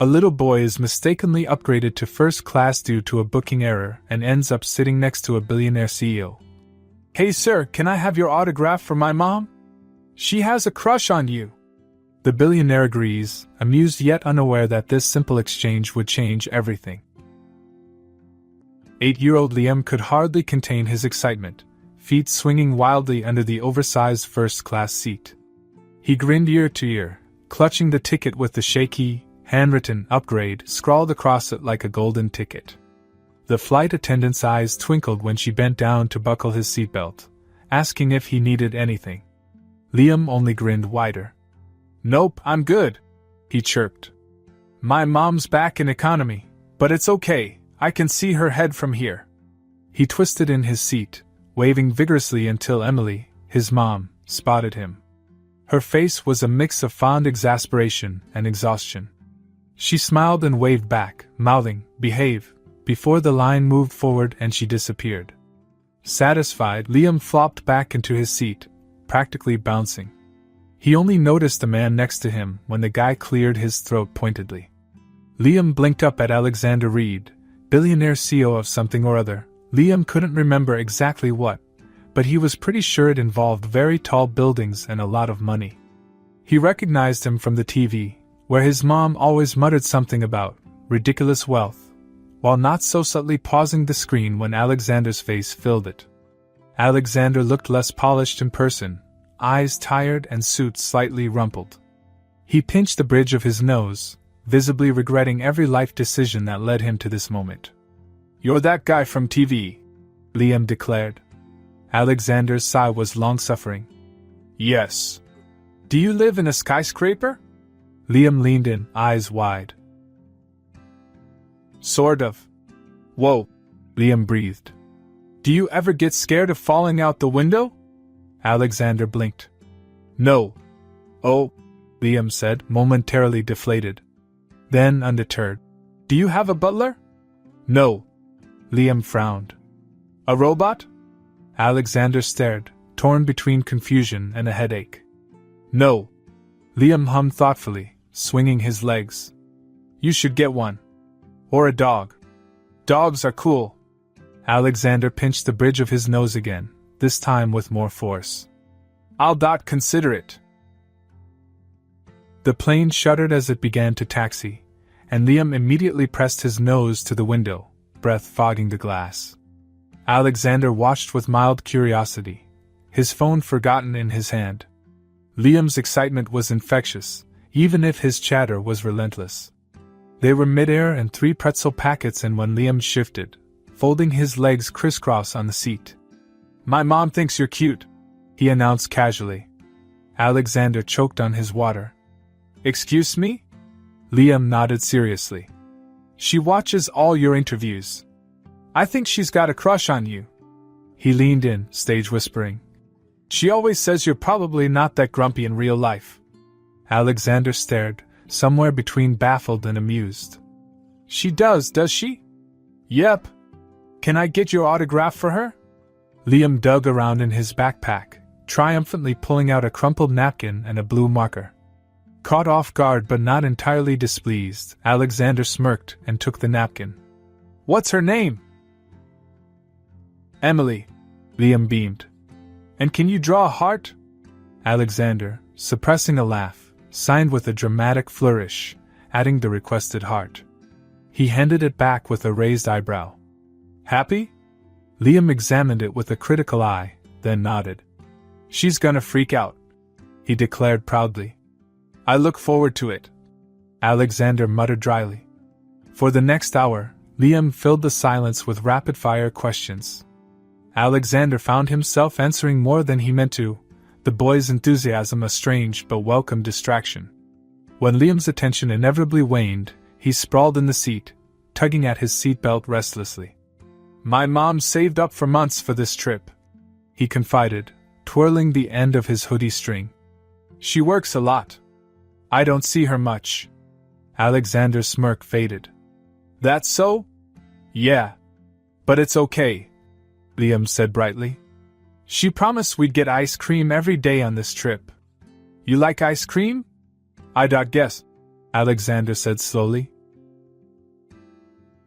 A little boy is mistakenly upgraded to first class due to a booking error and ends up sitting next to a billionaire CEO. "Hey sir, can I have your autograph for my mom? She has a crush on you." The billionaire agrees, amused yet unaware that this simple exchange would change everything. 8-year-old Liam could hardly contain his excitement, feet swinging wildly under the oversized first-class seat. He grinned ear to ear, clutching the ticket with the shaky, handwritten upgrade scrawled across it like a golden ticket. The flight attendant's eyes twinkled when she bent down to buckle his seatbelt, asking if he needed anything. Liam only grinned wider. "Nope, I'm good," he chirped. "My mom's back in economy, but it's okay, I can see her head from here." He twisted in his seat, waving vigorously until Emily, his mom, spotted him. Her face was a mix of fond exasperation and exhaustion. She smiled and waved back, mouthing, "Behave," before the line moved forward and she disappeared. Satisfied, Liam flopped back into his seat, practically bouncing. He only noticed the man next to him when the guy cleared his throat pointedly. Liam blinked up at Alexander Reed, billionaire CEO of something or other. Liam couldn't remember exactly what, but he was pretty sure it involved very tall buildings and a lot of money. He recognized him from the TV, where his mom always muttered something about ridiculous wealth, while not so subtly pausing the screen when Alexander's face filled it. Alexander looked less polished in person, eyes tired and suit slightly rumpled. He pinched the bridge of his nose, visibly regretting every life decision that led him to this moment. "You're that guy from TV," Liam declared. Alexander's sigh was long-suffering. "Yes." "Do you live in a skyscraper?" Liam leaned in, eyes wide. "Sort of." "Whoa," Liam breathed. "Do you ever get scared of falling out the window?" Alexander blinked. "No." "Oh," Liam said, momentarily deflated. Then, undeterred, "Do you have a butler?" "No." Liam frowned. "A robot?" Alexander stared, torn between confusion and a headache. "No." Liam hummed thoughtfully, swinging his legs. "You should get one. Or a dog. Dogs are cool." Alexander pinched the bridge of his nose again, this time with more force. "I'll consider it." The plane shuddered as it began to taxi, and Liam immediately pressed his nose to the window, breath fogging the glass. Alexander watched with mild curiosity, his phone forgotten in his hand. Liam's excitement was infectious, even if his chatter was relentless. They were midair and 3 pretzel packets in when Liam shifted, folding his legs crisscross on the seat. "My mom thinks you're cute," he announced casually. Alexander choked on his water. "Excuse me?" Liam nodded seriously. "She watches all your interviews. I think she's got a crush on you." He leaned in, stage whispering. "She always says you're probably not that grumpy in real life." Alexander stared, somewhere between baffled and amused. "She does she?" "Yep." "Can I get your autograph for her?" Liam dug around in his backpack, triumphantly pulling out a crumpled napkin and a blue marker. Caught off guard but not entirely displeased, Alexander smirked and took the napkin. "What's her name?" "Emily," Liam beamed. "And can you draw a heart?" Alexander, suppressing a laugh, signed with a dramatic flourish, adding the requested heart. He handed it back with a raised eyebrow. "Happy?" Liam examined it with a critical eye, then nodded. "She's gonna freak out," he declared proudly. "I look forward to it," Alexander muttered dryly. For the next hour, Liam filled the silence with rapid-fire questions. Alexander found himself answering more than he meant to, the boy's enthusiasm a strange but welcome distraction. When Liam's attention inevitably waned, he sprawled in the seat, tugging at his seatbelt restlessly. "My mom saved up for months for this trip," he confided, twirling the end of his hoodie string. "She works a lot. I don't see her much." Alexander's smirk faded. "That's so?" "Yeah. But it's okay," Liam said brightly. "She promised we'd get ice cream every day on this trip. You like ice cream?" "I guess," Alexander said slowly.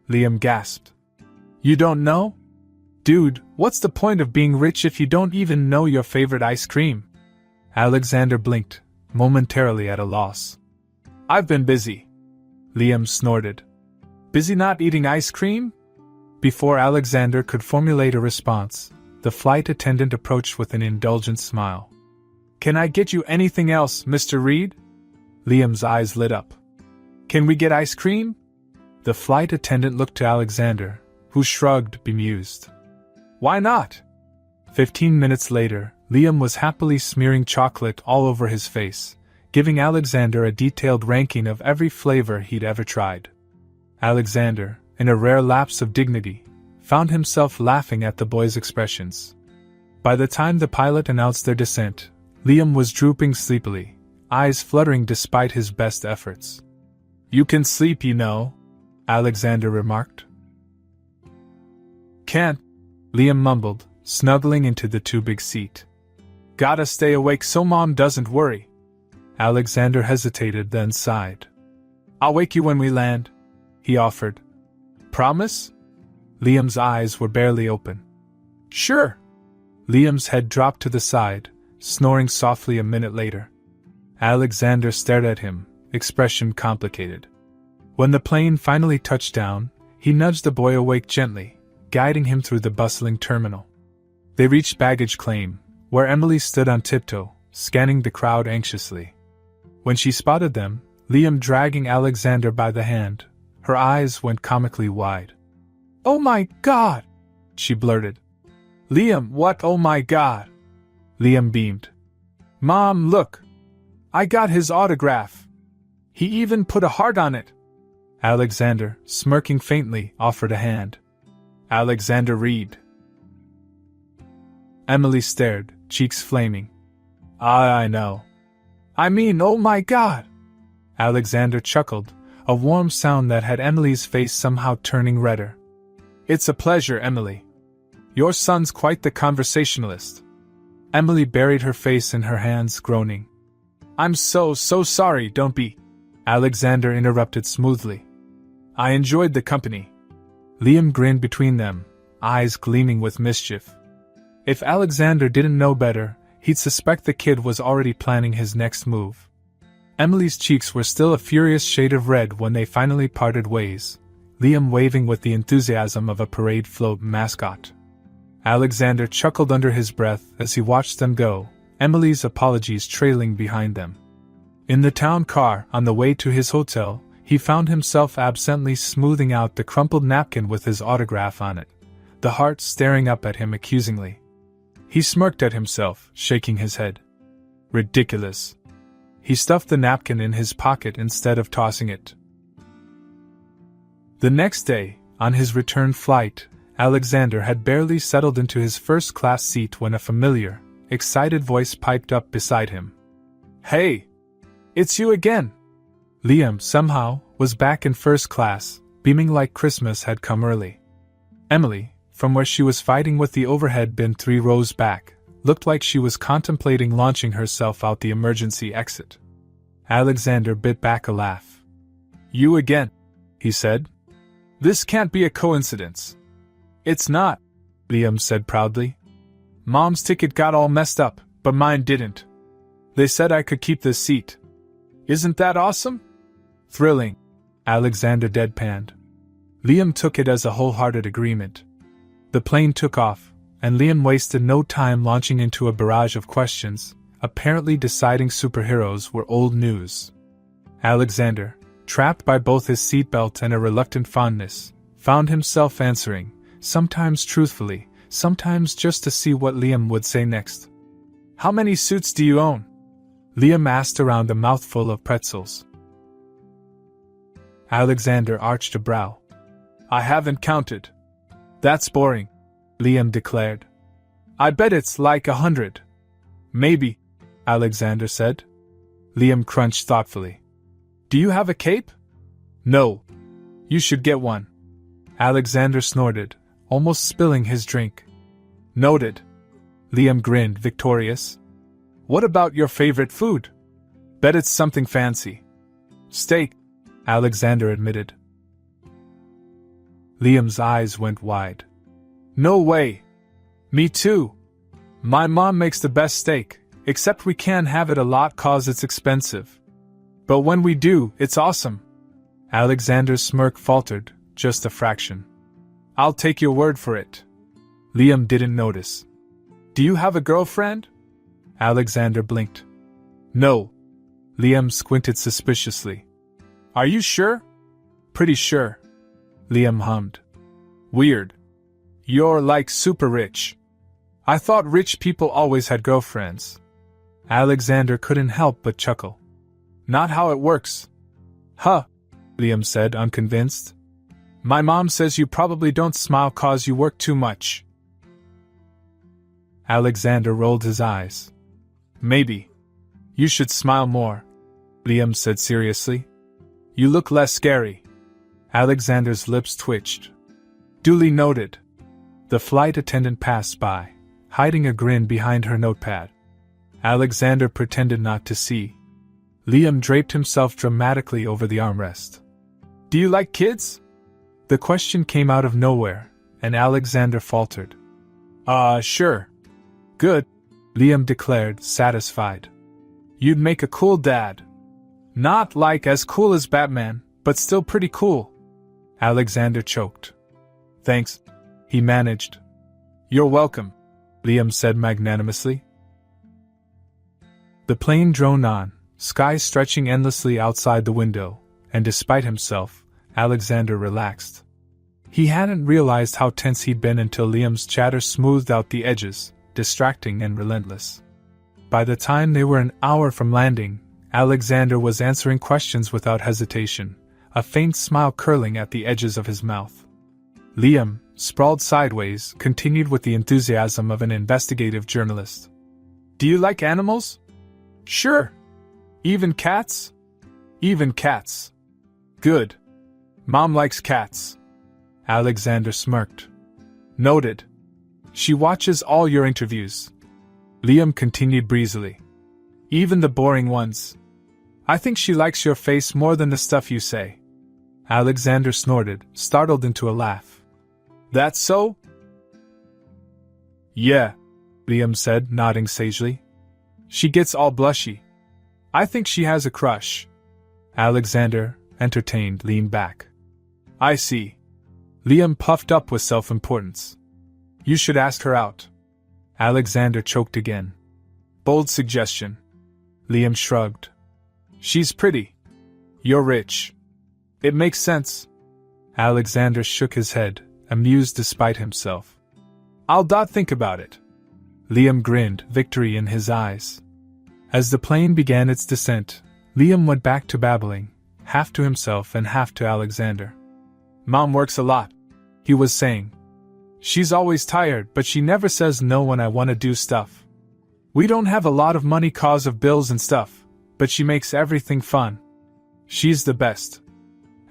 Liam gasped. You don't know? Dude, what's the point of being rich if you don't even know your favorite ice cream? Alexander blinked, momentarily at a loss. I've been busy. Liam snorted. Busy not eating ice cream? Before Alexander could formulate a response, the flight attendant approached with an indulgent smile. Can I get you anything else, Mr. Reed? Liam's eyes lit up. Can we get ice cream? The flight attendant looked to Alexander, who shrugged, bemused. Why not? 15 minutes later, Liam was happily smearing chocolate all over his face, giving Alexander a detailed ranking of every flavor he'd ever tried. Alexander, in a rare lapse of dignity, found himself laughing at the boy's expressions. By the time the pilot announced their descent, Liam was drooping sleepily, eyes fluttering despite his best efforts. You can sleep, you know, Alexander remarked. Can't, Liam mumbled, snuggling into the too big seat. Gotta stay awake so Mom doesn't worry. Alexander hesitated, then sighed. I'll wake you when we land, he offered. Promise? Liam's eyes were barely open. Sure. Liam's head dropped to the side, snoring softly a minute later. Alexander stared at him, expression complicated. When the plane finally touched down, he nudged the boy awake gently, guiding him through the bustling terminal. They reached baggage claim, where Emily stood on tiptoe, scanning the crowd anxiously. When she spotted them, Liam dragging Alexander by the hand, her eyes went comically wide. Oh my God! She blurted. Liam, what oh my God? Liam beamed. Mom, look! I got his autograph. He even put a heart on it. Alexander, smirking faintly, offered a hand. Alexander Reed. Emily stared, cheeks flaming. I know. I mean, oh my God! Alexander chuckled, a warm sound that had Emily's face somehow turning redder. It's a pleasure, Emily. Your son's quite the conversationalist. Emily buried her face in her hands, groaning. I'm so sorry, don't be. Alexander interrupted smoothly. I enjoyed the company. Liam grinned between them, eyes gleaming with mischief. If Alexander didn't know better, he'd suspect the kid was already planning his next move. Emily's cheeks were still a furious shade of red when they finally parted ways, Liam waving with the enthusiasm of a parade float mascot. Alexander chuckled under his breath as he watched them go, Emily's apologies trailing behind them. In the town car, on the way to his hotel, he found himself absently smoothing out the crumpled napkin with his autograph on it, the heart staring up at him accusingly. He smirked at himself, shaking his head. Ridiculous. He stuffed the napkin in his pocket instead of tossing it. The next day, on his return flight, Alexander had barely settled into his first-class seat when a familiar, excited voice piped up beside him. Hey! It's you again! Liam, somehow, was back in first class, beaming like Christmas had come early. Emily, from where she was fighting with the overhead bin 3 rows back, looked like she was contemplating launching herself out the emergency exit. Alexander bit back a laugh. You again, he said. This can't be a coincidence. It's not, Liam said proudly. Mom's ticket got all messed up, but mine didn't. They said I could keep this seat. Isn't that awesome? Thrilling, Alexander deadpanned. Liam took it as a wholehearted agreement. The plane took off, and Liam wasted no time launching into a barrage of questions, apparently deciding superheroes were old news. Alexander, trapped by both his seatbelt and a reluctant fondness, found himself answering, sometimes truthfully, sometimes just to see what Liam would say next. How many suits do you own? Liam asked around a mouthful of pretzels. Alexander arched a brow. I haven't counted. That's boring, Liam declared. I bet it's like 100. Maybe, Alexander said. Liam crunched thoughtfully. Do you have a cape? No. You should get one. Alexander snorted, almost spilling his drink. Noted. Liam grinned, victorious. What about your favorite food? Bet it's something fancy. Steak, Alexander admitted. Liam's eyes went wide. No way! Me too! My mom makes the best steak, except we can't have it a lot 'cause it's expensive. But when we do, it's awesome. Alexander's smirk faltered, just a fraction. I'll take your word for it. Liam didn't notice. Do you have a girlfriend? Alexander blinked. No. Liam squinted suspiciously. Are you sure? Pretty sure. Liam hummed. Weird. You're like super rich. I thought rich people always had girlfriends. Alexander couldn't help but chuckle. Not how it works. Huh, Liam said, unconvinced. My mom says you probably don't smile 'cause you work too much. Alexander rolled his eyes. Maybe. You should smile more, Liam said seriously. You look less scary. Alexander's lips twitched. Duly noted. The flight attendant passed by, hiding a grin behind her notepad. Alexander pretended not to see. Liam draped himself dramatically over the armrest. Do you like kids? The question came out of nowhere, and Alexander faltered. Sure. Good, Liam declared, satisfied. You'd make a cool dad. Not like as cool as Batman, but still pretty cool. Alexander choked. Thanks, he managed. You're welcome, Liam said magnanimously. The plane droned on, skies stretching endlessly outside the window, and despite himself, Alexander relaxed. He hadn't realized how tense he'd been until Liam's chatter smoothed out the edges, distracting and relentless. By the time they were an hour from landing, Alexander was answering questions without hesitation, a faint smile curling at the edges of his mouth. Liam, sprawled sideways, continued with the enthusiasm of an investigative journalist. Do you like animals? Sure. Even cats? Even cats. Good. Mom likes cats. Alexander smirked. Noted. She watches all your interviews. Liam continued breezily. Even the boring ones. I think she likes your face more than the stuff you say. Alexander snorted, startled into a laugh. That's so? Yeah, Liam said, nodding sagely. She gets all blushy. I think she has a crush. Alexander, entertained, leaned back. I see. Liam puffed up with self-importance. You should ask her out. Alexander choked again. Bold suggestion. Liam shrugged. She's pretty. You're rich. It makes sense. Alexander shook his head, amused despite himself. I'll think about it. Liam grinned, victory in his eyes. As the plane began its descent, Liam went back to babbling, half to himself and half to Alexander. Mom works a lot, he was saying. She's always tired, but she never says no when I want to do stuff. We don't have a lot of money 'cause of bills and stuff, but she makes everything fun. She's the best.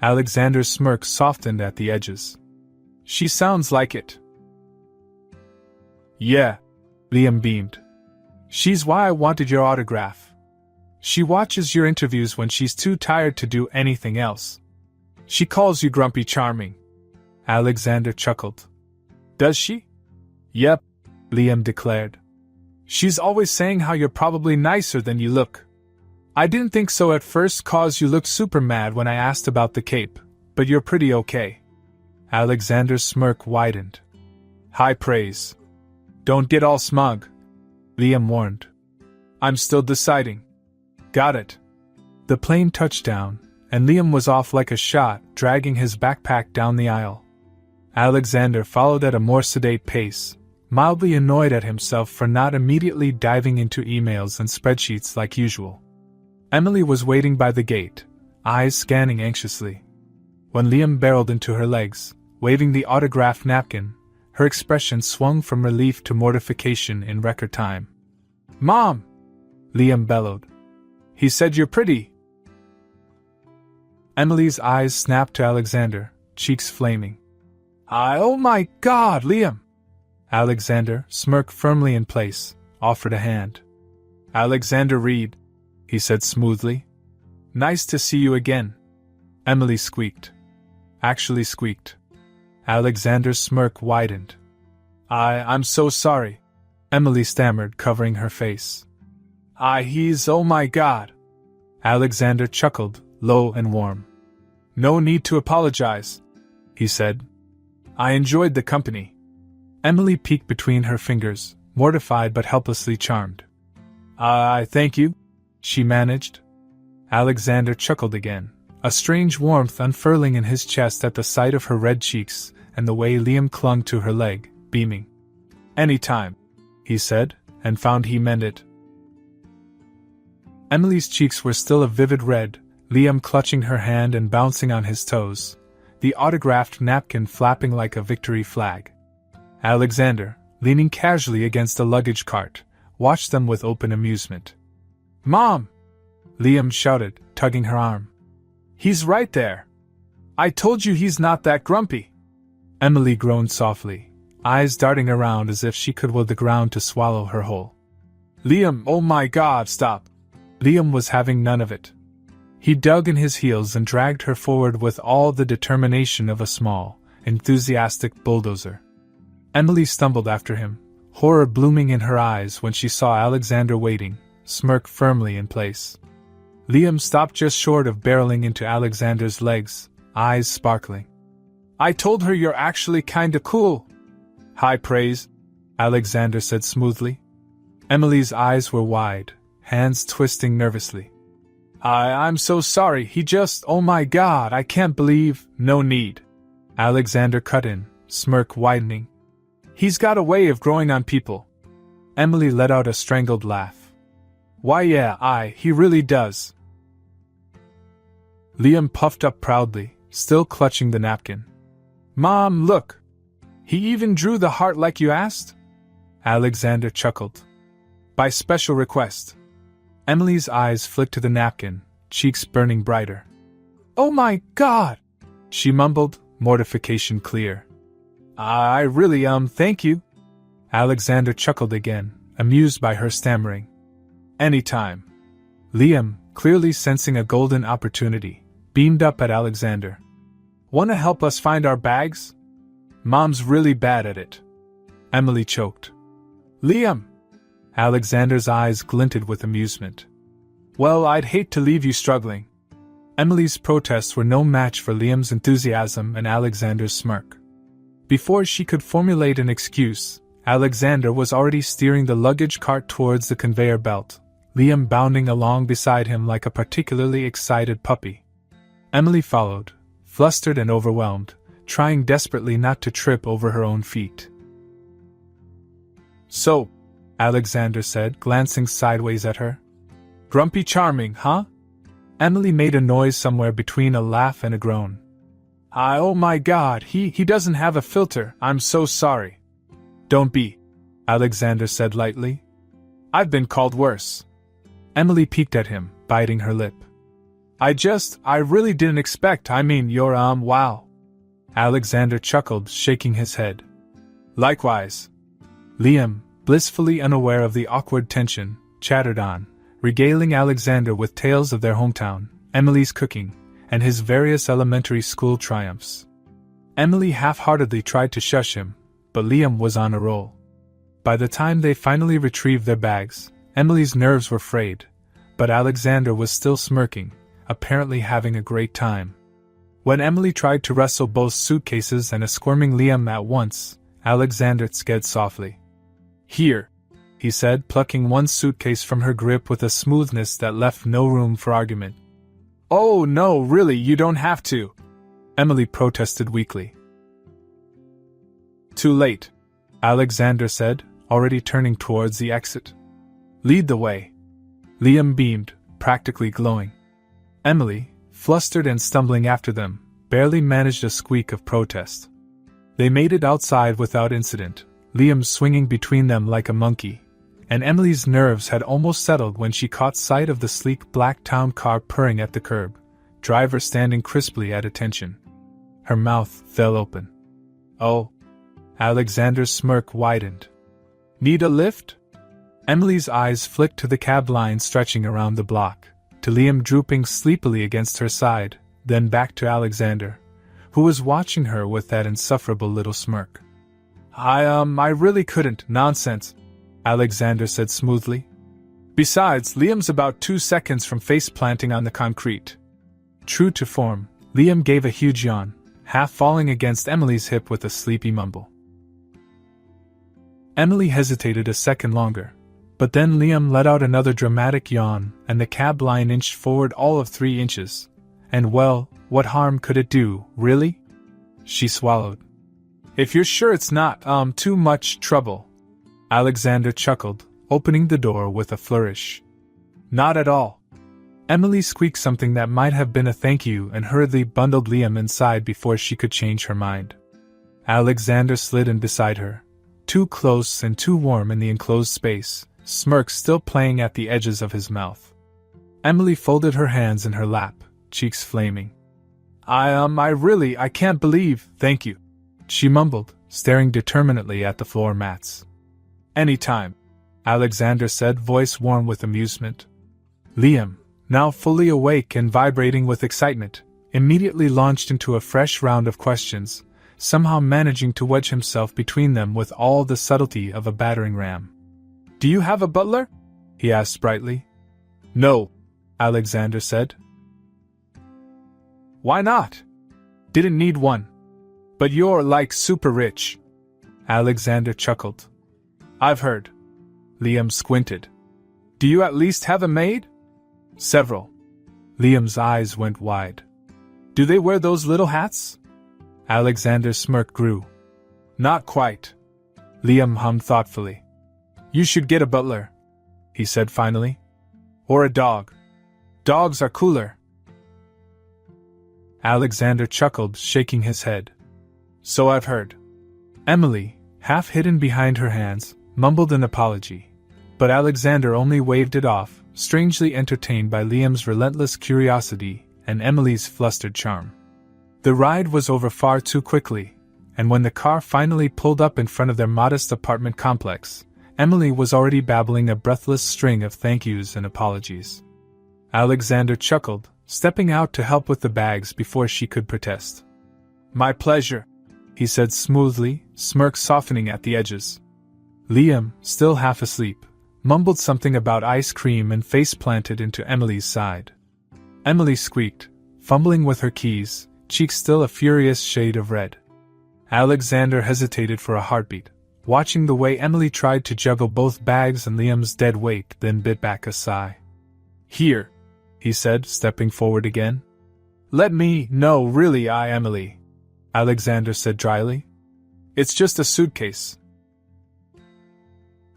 Alexander's smirk softened at the edges. She sounds like it. Yeah, Liam beamed. She's why I wanted your autograph. She watches your interviews when she's too tired to do anything else. She calls you Grumpy Charming. Alexander chuckled. Does she? Yep, Liam declared. She's always saying how you're probably nicer than you look. I didn't think so at first 'cause you looked super mad when I asked about the cape, but you're pretty okay. Alexander's smirk widened. High praise. Don't get all smug, Liam warned. I'm still deciding. Got it. The plane touched down, and Liam was off like a shot, dragging his backpack down the aisle. Alexander followed at a more sedate pace, mildly annoyed at himself for not immediately diving into emails and spreadsheets like usual. Emily was waiting by the gate, eyes scanning anxiously. When Liam barreled into her legs, waving the autographed napkin, her expression swung from relief to mortification in record time. Mom! Liam bellowed. He said you're pretty. Emily's eyes snapped to Alexander, cheeks flaming. Oh my God, Liam! Alexander, smirk firmly in place, offered a hand. Alexander Reed, he said smoothly. Nice to see you again. Emily squeaked. Actually squeaked. Alexander's smirk widened. I'm so sorry. Emily stammered, covering her face. He's oh my god. Alexander chuckled, low and warm. No need to apologize, he said. I enjoyed the company. Emily peeked between her fingers, mortified but helplessly charmed. Thank you, she managed. Alexander chuckled again, a strange warmth unfurling in his chest at the sight of her red cheeks and the way Liam clung to her leg, beaming. Anytime, he said, and found he meant it. Emily's cheeks were still a vivid red, Liam clutching her hand and bouncing on his toes, the autographed napkin flapping like a victory flag. Alexander, leaning casually against a luggage cart, watched them with open amusement. Mom! Liam shouted, tugging her arm. He's right there! I told you he's not that grumpy! Emily groaned softly, eyes darting around as if she could will the ground to swallow her whole. Liam, oh my god, stop! Liam was having none of it. He dug in his heels and dragged her forward with all the determination of a small, enthusiastic bulldozer. Emily stumbled after him, horror blooming in her eyes when she saw Alexander waiting, smirk firmly in place. Liam stopped just short of barreling into Alexander's legs, eyes sparkling. I told her you're actually kinda cool. High praise, Alexander said smoothly. Emily's eyes were wide, hands twisting nervously. I'm so sorry, he just, oh my god, I can't believe, no need. Alexander cut in, smirk widening. He's got a way of growing on people. Emily let out a strangled laugh. Why yeah, he really does. Liam puffed up proudly, still clutching the napkin. Mom, look! He even drew the heart like you asked? Alexander chuckled. By special request. Emily's eyes flicked to the napkin, cheeks burning brighter. Oh my god! She mumbled, mortification clear. I really, thank you. Alexander chuckled again, amused by her stammering. Anytime. Liam, clearly sensing a golden opportunity, beamed up at Alexander. Wanna help us find our bags? Mom's really bad at it. Emily choked. Liam! Alexander's eyes glinted with amusement. Well, I'd hate to leave you struggling. Emily's protests were no match for Liam's enthusiasm and Alexander's smirk. Before she could formulate an excuse, Alexander was already steering the luggage cart towards the conveyor belt, Liam bounding along beside him like a particularly excited puppy. Emily followed, flustered and overwhelmed, trying desperately not to trip over her own feet. So, Alexander said, glancing sideways at her. Grumpy charming, huh? Emily made a noise somewhere between a laugh and a groan. Oh my god, he doesn't have a filter, I'm so sorry. Don't be, Alexander said lightly. I've been called worse. Emily peeked at him, biting her lip. I really didn't expect, you're wow. Alexander chuckled, shaking his head. Likewise. Liam, blissfully unaware of the awkward tension, chattered on, regaling Alexander with tales of their hometown, Emily's cooking, and his various elementary school triumphs. Emily half-heartedly tried to shush him, but Liam was on a roll. By the time they finally retrieved their bags, Emily's nerves were frayed, but Alexander was still smirking, apparently having a great time. When Emily tried to wrestle both suitcases and a squirming Liam at once, Alexander sked softly. Here, he said, plucking one suitcase from her grip with a smoothness that left no room for argument. Oh no, really, you don't have to, Emily protested weakly. Too late, Alexander said, already turning towards the exit. Lead the way. Liam beamed, practically glowing. Emily, flustered and stumbling after them, barely managed a squeak of protest. They made it outside without incident, Liam swinging between them like a monkey, and Emily's nerves had almost settled when she caught sight of the sleek black town car purring at the curb, driver standing crisply at attention. Her mouth fell open. Oh. Alexander's smirk widened. Need a lift? Emily's eyes flicked to the cab line stretching around the block, to Liam drooping sleepily against her side, then back to Alexander, who was watching her with that insufferable little smirk. I really couldn't. Nonsense, Alexander said smoothly. Besides, Liam's about 2 seconds from face planting on the concrete. True to form, Liam gave a huge yawn, half falling against Emily's hip with a sleepy mumble. Emily hesitated a second longer, but then Liam let out another dramatic yawn, and the cab line inched forward all of 3 inches. And well, what harm could it do, really? She swallowed. If you're sure it's not, too much trouble. Alexander chuckled, opening the door with a flourish. Not at all. Emily squeaked something that might have been a thank you and hurriedly bundled Liam inside before she could change her mind. Alexander slid in beside her, too close and too warm in the enclosed space, smirk still playing at the edges of his mouth. Emily folded her hands in her lap, cheeks flaming. I can't believe, thank you, she mumbled, staring determinedly at the floor mats. Anytime, Alexander said, voice warm with amusement. Liam, now fully awake and vibrating with excitement, immediately launched into a fresh round of questions, somehow managing to wedge himself between them with all the subtlety of a battering ram. Do you have a butler? He asked brightly. No, Alexander said. Why not? Didn't need one. But you're like super rich. Alexander chuckled. I've heard. Liam squinted. Do you at least have a maid? Several. Liam's eyes went wide. Do they wear those little hats? Alexander's smirk grew. Not quite. Liam hummed thoughtfully. You should get a butler, he said finally. Or a dog. Dogs are cooler. Alexander chuckled, shaking his head. So I've heard. Emily, half hidden behind her hands, mumbled an apology, but Alexander only waved it off, strangely entertained by Liam's relentless curiosity and Emily's flustered charm. The ride was over far too quickly, and when the car finally pulled up in front of their modest apartment complex, Emily was already babbling a breathless string of thank yous and apologies. Alexander chuckled, stepping out to help with the bags before she could protest. My pleasure, he said smoothly, smirk softening at the edges. Liam, still half asleep, mumbled something about ice cream and face planted into Emily's side. Emily squeaked, fumbling with her keys, cheeks still a furious shade of red. Alexander hesitated for a heartbeat, watching the way Emily tried to juggle both bags and Liam's dead weight, then bit back a sigh. Here, he said, stepping forward again. Let me, no, really, Emily, Alexander said dryly. It's just a suitcase.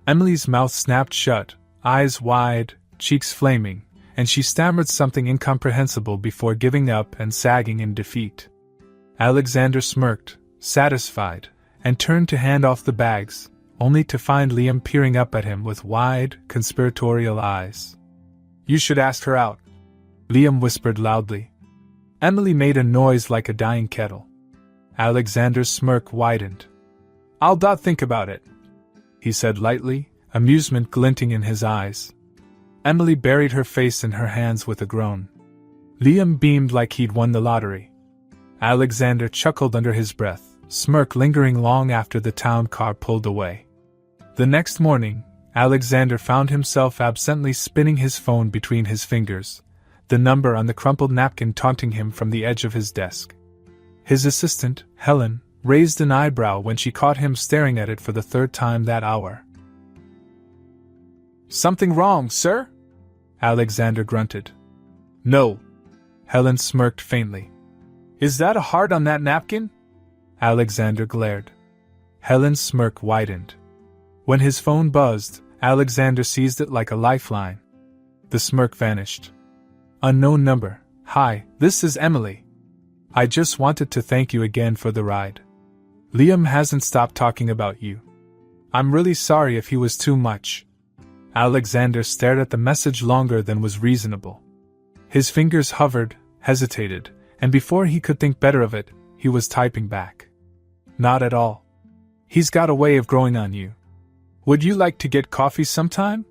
Emily's mouth snapped shut, eyes wide, cheeks flaming, and she stammered something incomprehensible before giving up and sagging in defeat. Alexander smirked, satisfied, and turned to hand off the bags, only to find Liam peering up at him with wide, conspiratorial eyes. You should ask her out, Liam whispered loudly. Emily made a noise like a dying kettle. Alexander's smirk widened. I'll think about it, he said lightly, amusement glinting in his eyes. Emily buried her face in her hands with a groan. Liam beamed like he'd won the lottery. Alexander chuckled under his breath, smirk lingering long after the town car pulled away. The next morning, Alexander found himself absently spinning his phone between his fingers, the number on the crumpled napkin taunting him from the edge of his desk. His assistant, Helen, raised an eyebrow when she caught him staring at it for the 3rd time that hour. Something wrong, sir? Alexander grunted. No. Helen smirked faintly. Is that a heart on that napkin? Alexander glared. Helen's smirk widened. When his phone buzzed, Alexander seized it like a lifeline. The smirk vanished. Unknown number. Hi, this is Emily. I just wanted to thank you again for the ride. Liam hasn't stopped talking about you. I'm really sorry if he was too much. Alexander stared at the message longer than was reasonable. His fingers hovered, hesitated, and before he could think better of it, he was typing back. Not at all. He's got a way of growing on you. Would you like to get coffee sometime?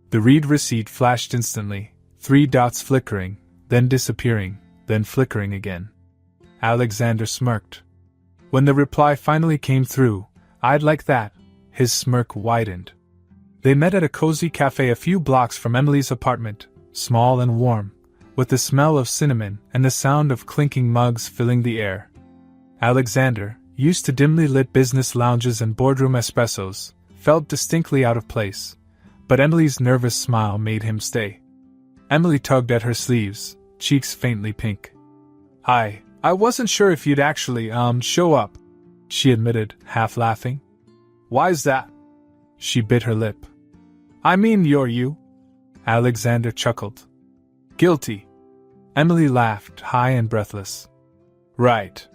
The read receipt flashed instantly, 3 dots flickering, then disappearing, then flickering again. Alexander smirked. When the reply finally came through, "I'd like that," his smirk widened. They met at a cozy cafe a few blocks from Emily's apartment, small and warm, with the smell of cinnamon and the sound of clinking mugs filling the air. Alexander, used to dimly lit business lounges and boardroom espressos, felt distinctly out of place, but Emily's nervous smile made him stay. Emily tugged at her sleeves, cheeks faintly pink. I wasn't sure if you'd actually, show up," she admitted, half laughing. "Why's that?" She bit her lip. "I mean, you're you." Alexander chuckled. "Guilty." Emily laughed, high and breathless. "Right.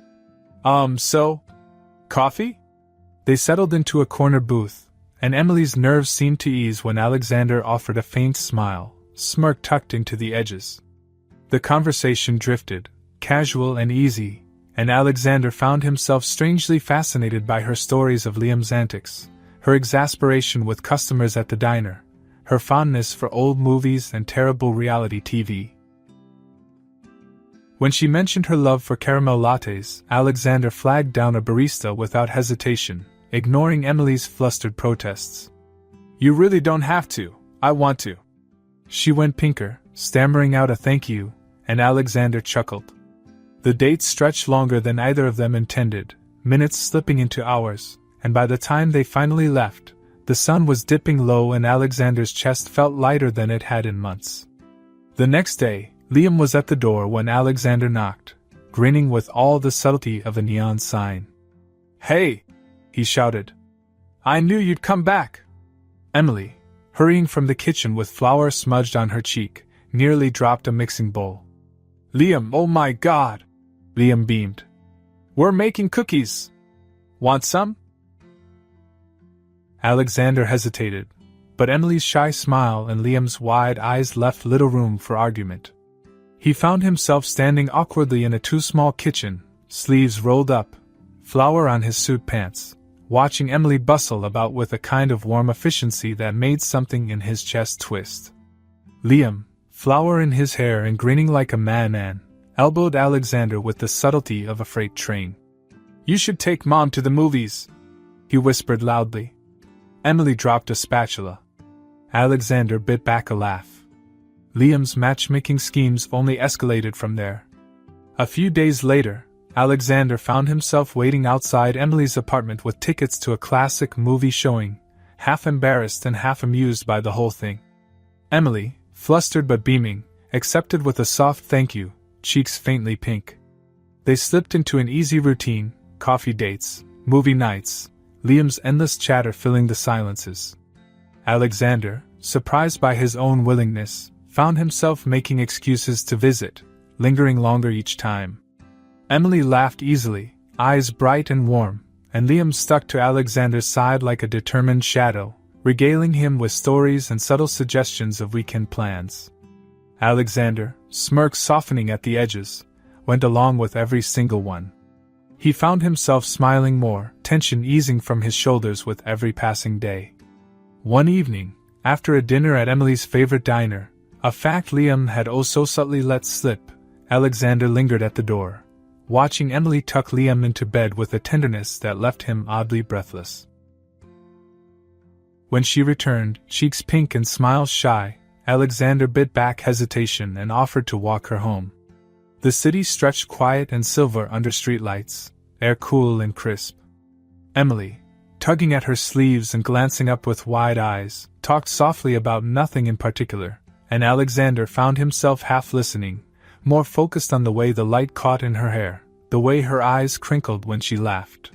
So? Coffee?" They settled into a corner booth, and Emily's nerves seemed to ease when Alexander offered a faint smile, smirk tucked into the edges. The conversation drifted, casual and easy, and Alexander found himself strangely fascinated by her stories of Liam's antics, her exasperation with customers at the diner, her fondness for old movies and terrible reality TV. When she mentioned her love for caramel lattes, Alexander flagged down a barista without hesitation, ignoring Emily's flustered protests. "You really don't have to, I want to." She went pinker, stammering out a thank you, and Alexander chuckled. The date stretched longer than either of them intended, minutes slipping into hours, and by the time they finally left, the sun was dipping low and Alexander's chest felt lighter than it had in months. The next day, Liam was at the door when Alexander knocked, grinning with all the subtlety of a neon sign. "Hey!" he shouted. "I knew you'd come back!" Emily, hurrying from the kitchen with flour smudged on her cheek, nearly dropped a mixing bowl. "Liam, oh my God!" Liam beamed. "We're making cookies! Want some?" Alexander hesitated, but Emily's shy smile and Liam's wide eyes left little room for argument. He found himself standing awkwardly in a too-small kitchen, sleeves rolled up, flour on his suit pants, watching Emily bustle about with a kind of warm efficiency that made something in his chest twist. Liam, flour in his hair and grinning like a madman, elbowed Alexander with the subtlety of a freight train. "You should take Mom to the movies," he whispered loudly. Emily dropped a spatula. Alexander bit back a laugh. Liam's matchmaking schemes only escalated from there. A few days later, Alexander found himself waiting outside Emily's apartment with tickets to a classic movie showing, half embarrassed and half amused by the whole thing. Emily, flustered but beaming, accepted with a soft thank you, cheeks faintly pink. They slipped into an easy routine, coffee dates, movie nights, Liam's endless chatter filling the silences. Alexander, surprised by his own willingness, found himself making excuses to visit, lingering longer each time. Emily laughed easily, eyes bright and warm, and Liam stuck to Alexander's side like a determined shadow, regaling him with stories and subtle suggestions of weekend plans. Alexander, smirk softening at the edges, went along with every single one. He found himself smiling more, tension easing from his shoulders with every passing day. One evening, after a dinner at Emily's favorite diner, a fact Liam had oh so subtly let slip, Alexander lingered at the door, watching Emily tuck Liam into bed with a tenderness that left him oddly breathless. When she returned, cheeks pink and smiles shy, Alexander bit back hesitation and offered to walk her home. The city stretched quiet and silver under streetlights, air cool and crisp. Emily, tugging at her sleeves and glancing up with wide eyes, talked softly about nothing in particular, and Alexander found himself half listening, more focused on the way the light caught in her hair, the way her eyes crinkled when she laughed.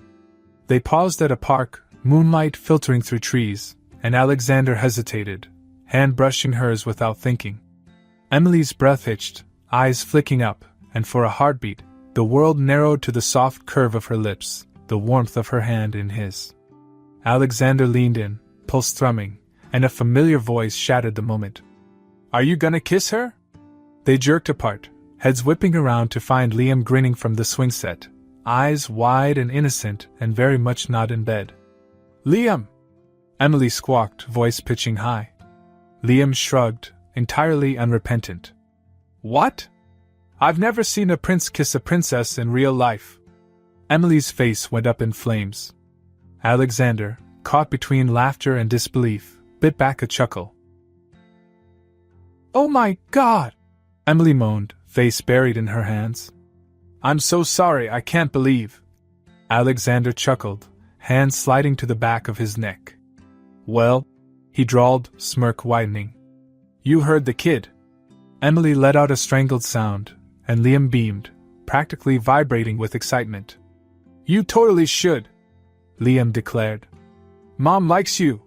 They paused at a park, moonlight filtering through trees, and Alexander hesitated, hand brushing hers without thinking. Emily's breath hitched, eyes flicking up, and for a heartbeat, the world narrowed to the soft curve of her lips, the warmth of her hand in his. Alexander leaned in, pulse thrumming, and a familiar voice shattered the moment. "Are you gonna kiss her?" They jerked apart, heads whipping around to find Liam grinning from the swing set, eyes wide and innocent and very much not in bed. "Liam!" Emily squawked, voice pitching high. Liam shrugged, entirely unrepentant. What? I've never seen a prince kiss a princess in real life. Emily's face went up in flames. Alexander, caught between laughter and disbelief, bit back a chuckle. Oh my God! Emily moaned, face buried in her hands. I'm so sorry, I can't believe. Alexander chuckled, hands sliding to the back of his neck. Well, he drawled, smirk widening. You heard the kid. Emily let out a strangled sound, and Liam beamed, practically vibrating with excitement. You totally should, Liam declared. Mom likes you.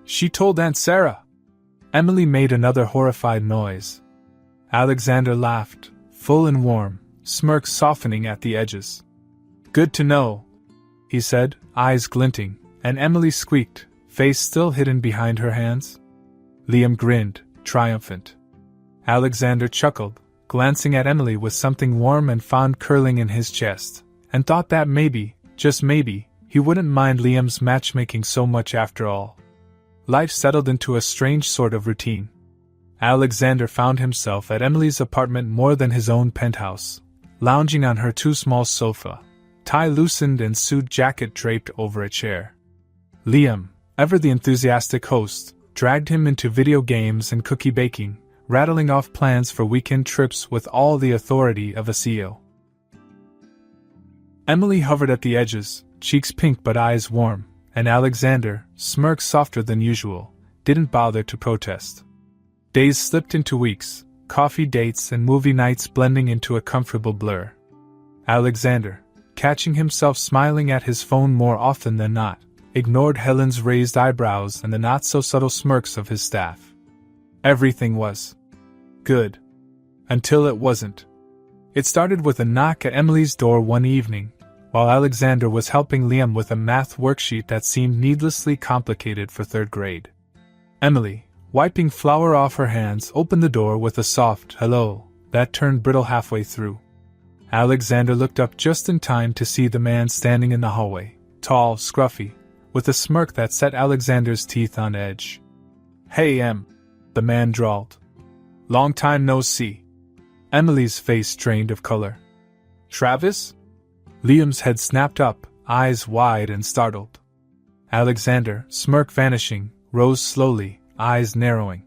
She told Aunt Sarah. Emily made another horrified noise. Alexander laughed, full and warm, smirk softening at the edges. Good to know, he said, eyes glinting, and Emily squeaked, face still hidden behind her hands. Liam grinned, triumphant. Alexander chuckled, glancing at Emily with something warm and fond curling in his chest, and thought that maybe, just maybe, he wouldn't mind Liam's matchmaking so much after all. Life settled into a strange sort of routine. Alexander found himself at Emily's apartment more than his own penthouse, lounging on her too small sofa, tie loosened and suit jacket draped over a chair. Liam, ever the enthusiastic host, dragged him into video games and cookie baking, rattling off plans for weekend trips with all the authority of a CEO. Emily hovered at the edges, cheeks pink but eyes warm, and Alexander, smirk softer than usual, didn't bother to protest. Days slipped into weeks, coffee dates and movie nights blending into a comfortable blur. Alexander, catching himself smiling at his phone more often than not, ignored Helen's raised eyebrows and the not-so-subtle smirks of his staff. Everything was good. Until it wasn't. It started with a knock at Emily's door one evening, while Alexander was helping Liam with a math worksheet that seemed needlessly complicated for third grade. Emily, wiping flour off her hands, opened the door with a soft hello that turned brittle halfway through. Alexander looked up just in time to see the man standing in the hallway, tall, scruffy, with a smirk that set Alexander's teeth on edge. Hey, Em, the man drawled. Long time no see. Emily's face drained of color. Travis? Liam's head snapped up, eyes wide and startled. Alexander, smirk vanishing, rose slowly, eyes narrowing.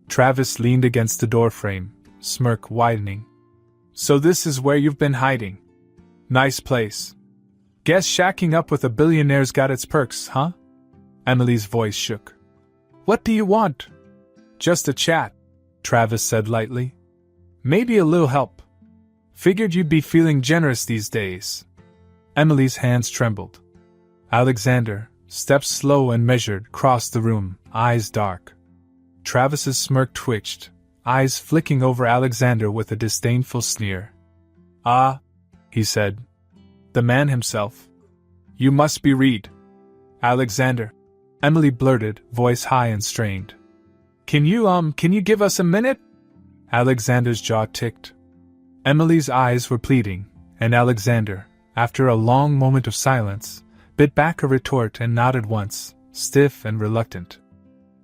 Travis leaned against the doorframe, smirk widening. So this is where you've been hiding. Nice place. Guess shacking up with a billionaire's got its perks, huh? Emily's voice shook. What do you want? Just a chat, Travis said lightly. Maybe a little help. Figured you'd be feeling generous these days. Emily's hands trembled. Alexander, steps slow and measured, crossed the room, eyes dark. Travis's smirk twitched, eyes flicking over Alexander with a disdainful sneer. Ah, he said. The man himself. You must be Reed. Alexander, Emily blurted, voice high and strained. Can you give us a minute? Alexander's jaw ticked. Emily's eyes were pleading, and Alexander, after a long moment of silence, bit back a retort and nodded once, stiff and reluctant.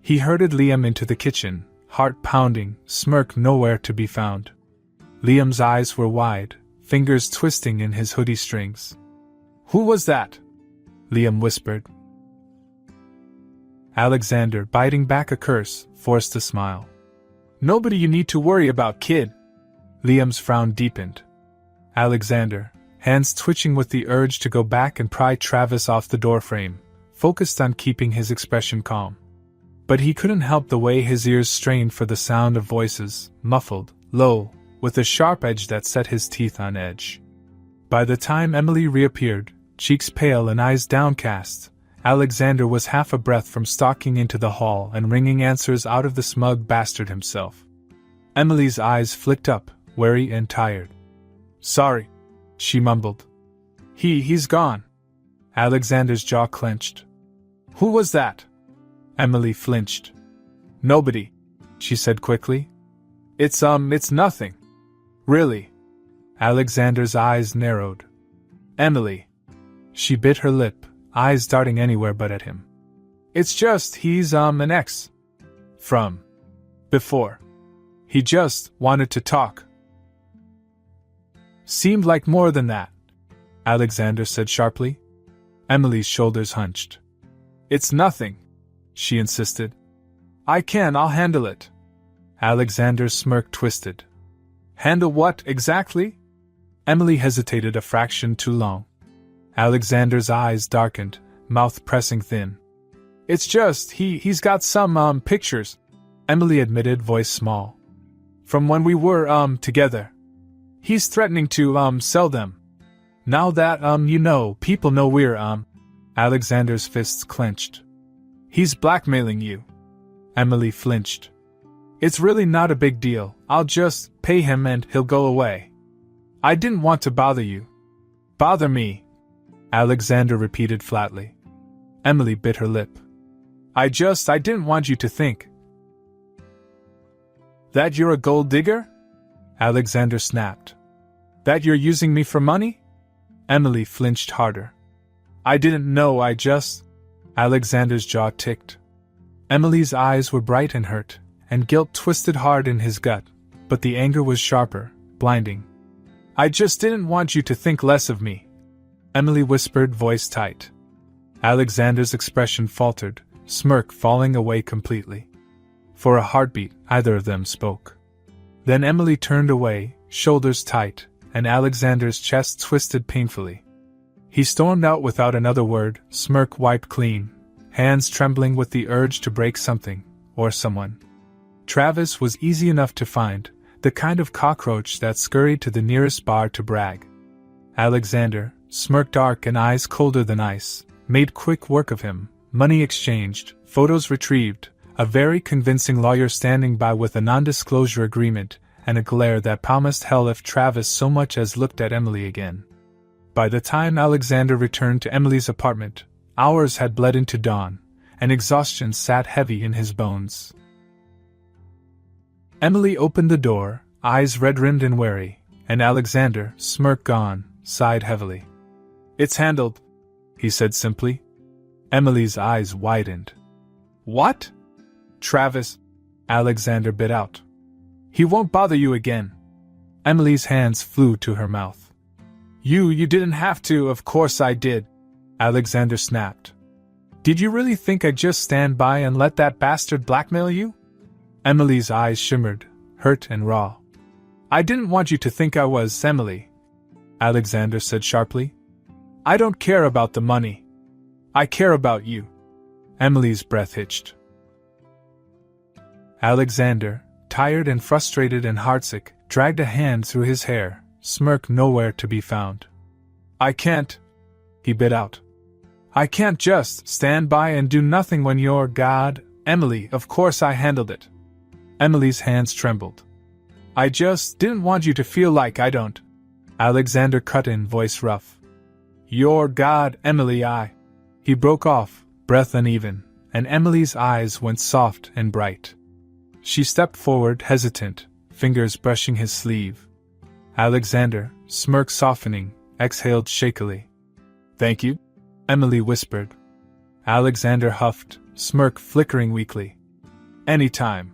He herded Liam into the kitchen, heart pounding, smirk nowhere to be found. Liam's eyes were wide, fingers twisting in his hoodie strings. Who was that? Liam whispered. Alexander, biting back a curse, forced a smile. Nobody you need to worry about, kid. Liam's frown deepened. Alexander, hands twitching with the urge to go back and pry Travis off the doorframe, focused on keeping his expression calm. But he couldn't help the way his ears strained for the sound of voices, muffled, low, with a sharp edge that set his teeth on edge. By the time Emily reappeared, cheeks pale and eyes downcast, Alexander was half a breath from stalking into the hall and wringing answers out of the smug bastard himself. Emily's eyes flicked up, wary and tired. Sorry, she mumbled. He's gone. Alexander's jaw clenched. Who was that? Emily flinched. Nobody, she said quickly. It's nothing. Really? Alexander's eyes narrowed. Emily. She bit her lip, eyes darting anywhere but at him. It's just he's an ex. From before. He just wanted to talk. Seemed like more than that, Alexander said sharply. Emily's shoulders hunched. It's nothing, she insisted. I'll handle it. Alexander's smirk twisted. Handle what, exactly? Emily hesitated a fraction too long. Alexander's eyes darkened, mouth pressing thin. It's just, he's got some, pictures, Emily admitted, voice small. From when we were, together. He's threatening to, sell them. Now that, people know we're, Alexander's fists clenched. He's blackmailing you. Emily flinched. It's really not a big deal. I'll just pay him and he'll go away. I didn't want to bother you. Bother me, Alexander repeated flatly. Emily bit her lip. I didn't want you to think. That you're a gold digger? Alexander snapped. That you're using me for money? Emily flinched harder. I didn't know, Alexander's jaw ticked. Emily's eyes were bright and hurt, and guilt twisted hard in his gut, but the anger was sharper, blinding. I just didn't want you to think less of me, Emily whispered, voice tight. Alexander's expression faltered, smirk falling away completely. For a heartbeat, either of them spoke. Then Emily turned away, shoulders tight, and Alexander's chest twisted painfully. He stormed out without another word, smirk wiped clean, hands trembling with the urge to break something, or someone. Travis was easy enough to find, the kind of cockroach that scurried to the nearest bar to brag. Alexander, smirk dark and eyes colder than ice, made quick work of him, money exchanged, photos retrieved, a very convincing lawyer standing by with a non-disclosure agreement, and a glare that promised hell if Travis so much as looked at Emily again. By the time Alexander returned to Emily's apartment, hours had bled into dawn, and exhaustion sat heavy in his bones. Emily opened the door, eyes red-rimmed and wary, and Alexander, smirk gone, sighed heavily. It's handled, he said simply. Emily's eyes widened. What? Travis, Alexander bit out. He won't bother you again. Emily's hands flew to her mouth. You didn't have to, of course I did, Alexander snapped. Did you really think I'd just stand by and let that bastard blackmail you? Emily's eyes shimmered, hurt and raw. I didn't want you to think I was Emily, Alexander said sharply. I don't care about the money. I care about you. Emily's breath hitched. Alexander, tired and frustrated and heartsick, dragged a hand through his hair, smirk nowhere to be found. I can't, he bit out. I can't just stand by and do nothing when you're God, Emily, of course I handled it. Emily's hands trembled. I just didn't want you to feel like I don't. Alexander cut in, voice rough. You're God, Emily, He broke off, breath uneven, and Emily's eyes went soft and bright. She stepped forward, hesitant, fingers brushing his sleeve. Alexander, smirk softening, exhaled shakily. Thank you, Emily whispered. Alexander huffed, smirk flickering weakly. Anytime.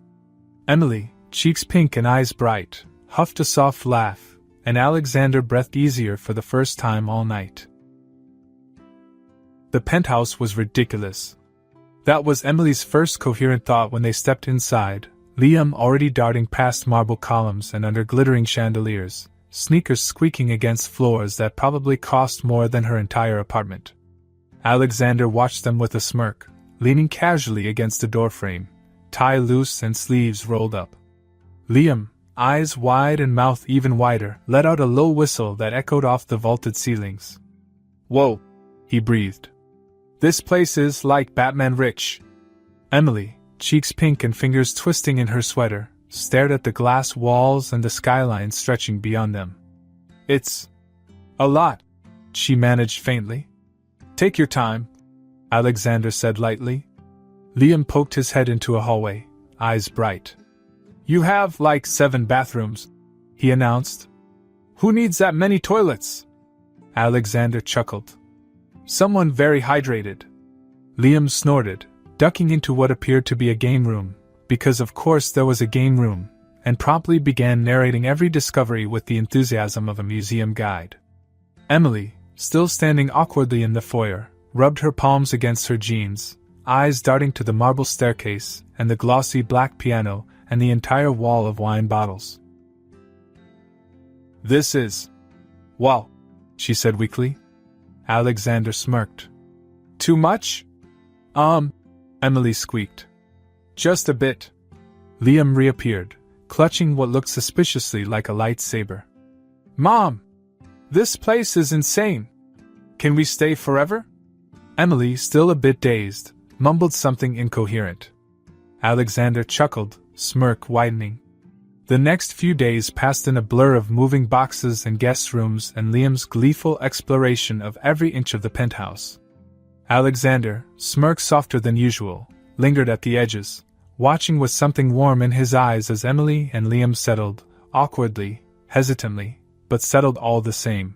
Emily, cheeks pink and eyes bright, huffed a soft laugh, and Alexander breathed easier for the first time all night. The penthouse was ridiculous. That was Emily's first coherent thought when they stepped inside, Liam already darting past marble columns and under glittering chandeliers, sneakers squeaking against floors that probably cost more than her entire apartment. Alexander watched them with a smirk, leaning casually against a doorframe, tie loose and sleeves rolled up. Liam, eyes wide and mouth even wider, let out a low whistle that echoed off the vaulted ceilings. Whoa, he breathed. This place is like Batman rich. Emily, cheeks pink and fingers twisting in her sweater, stared at the glass walls and the skyline stretching beyond them. It's a lot, she managed faintly. Take your time, Alexander said lightly. Liam poked his head into a hallway, eyes bright. You have like 7 bathrooms, he announced. Who needs that many toilets? Alexander chuckled. Someone very hydrated. Liam snorted, ducking into what appeared to be a game room, because of course there was a game room, and promptly began narrating every discovery with the enthusiasm of a museum guide. Emily, still standing awkwardly in the foyer, rubbed her palms against her jeans, eyes darting to the marble staircase, and the glossy black piano, and the entire wall of wine bottles. "This is... well," she said weakly. Alexander smirked. "Too much?" Emily squeaked. "Just a bit." Liam reappeared, clutching what looked suspiciously like a lightsaber. "Mom! This place is insane! Can we stay forever?" Emily, still a bit dazed, mumbled something incoherent. Alexander chuckled, smirk widening. The next few days passed in a blur of moving boxes and guest rooms and Liam's gleeful exploration of every inch of the penthouse. Alexander, smirk softer than usual, lingered at the edges, watching with something warm in his eyes as Emily and Liam settled, awkwardly, hesitantly, but settled all the same.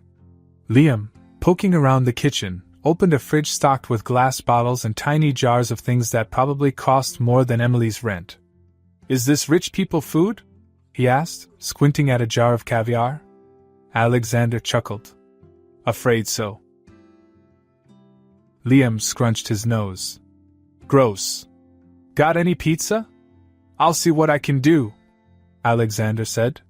Liam, poking around the kitchen, opened a fridge stocked with glass bottles and tiny jars of things that probably cost more than Emily's rent. "Is this rich people food?" he asked, squinting at a jar of caviar. Alexander chuckled. "Afraid so." Liam scrunched his nose. "Gross. Got any pizza? I'll see what I can do," Alexander said.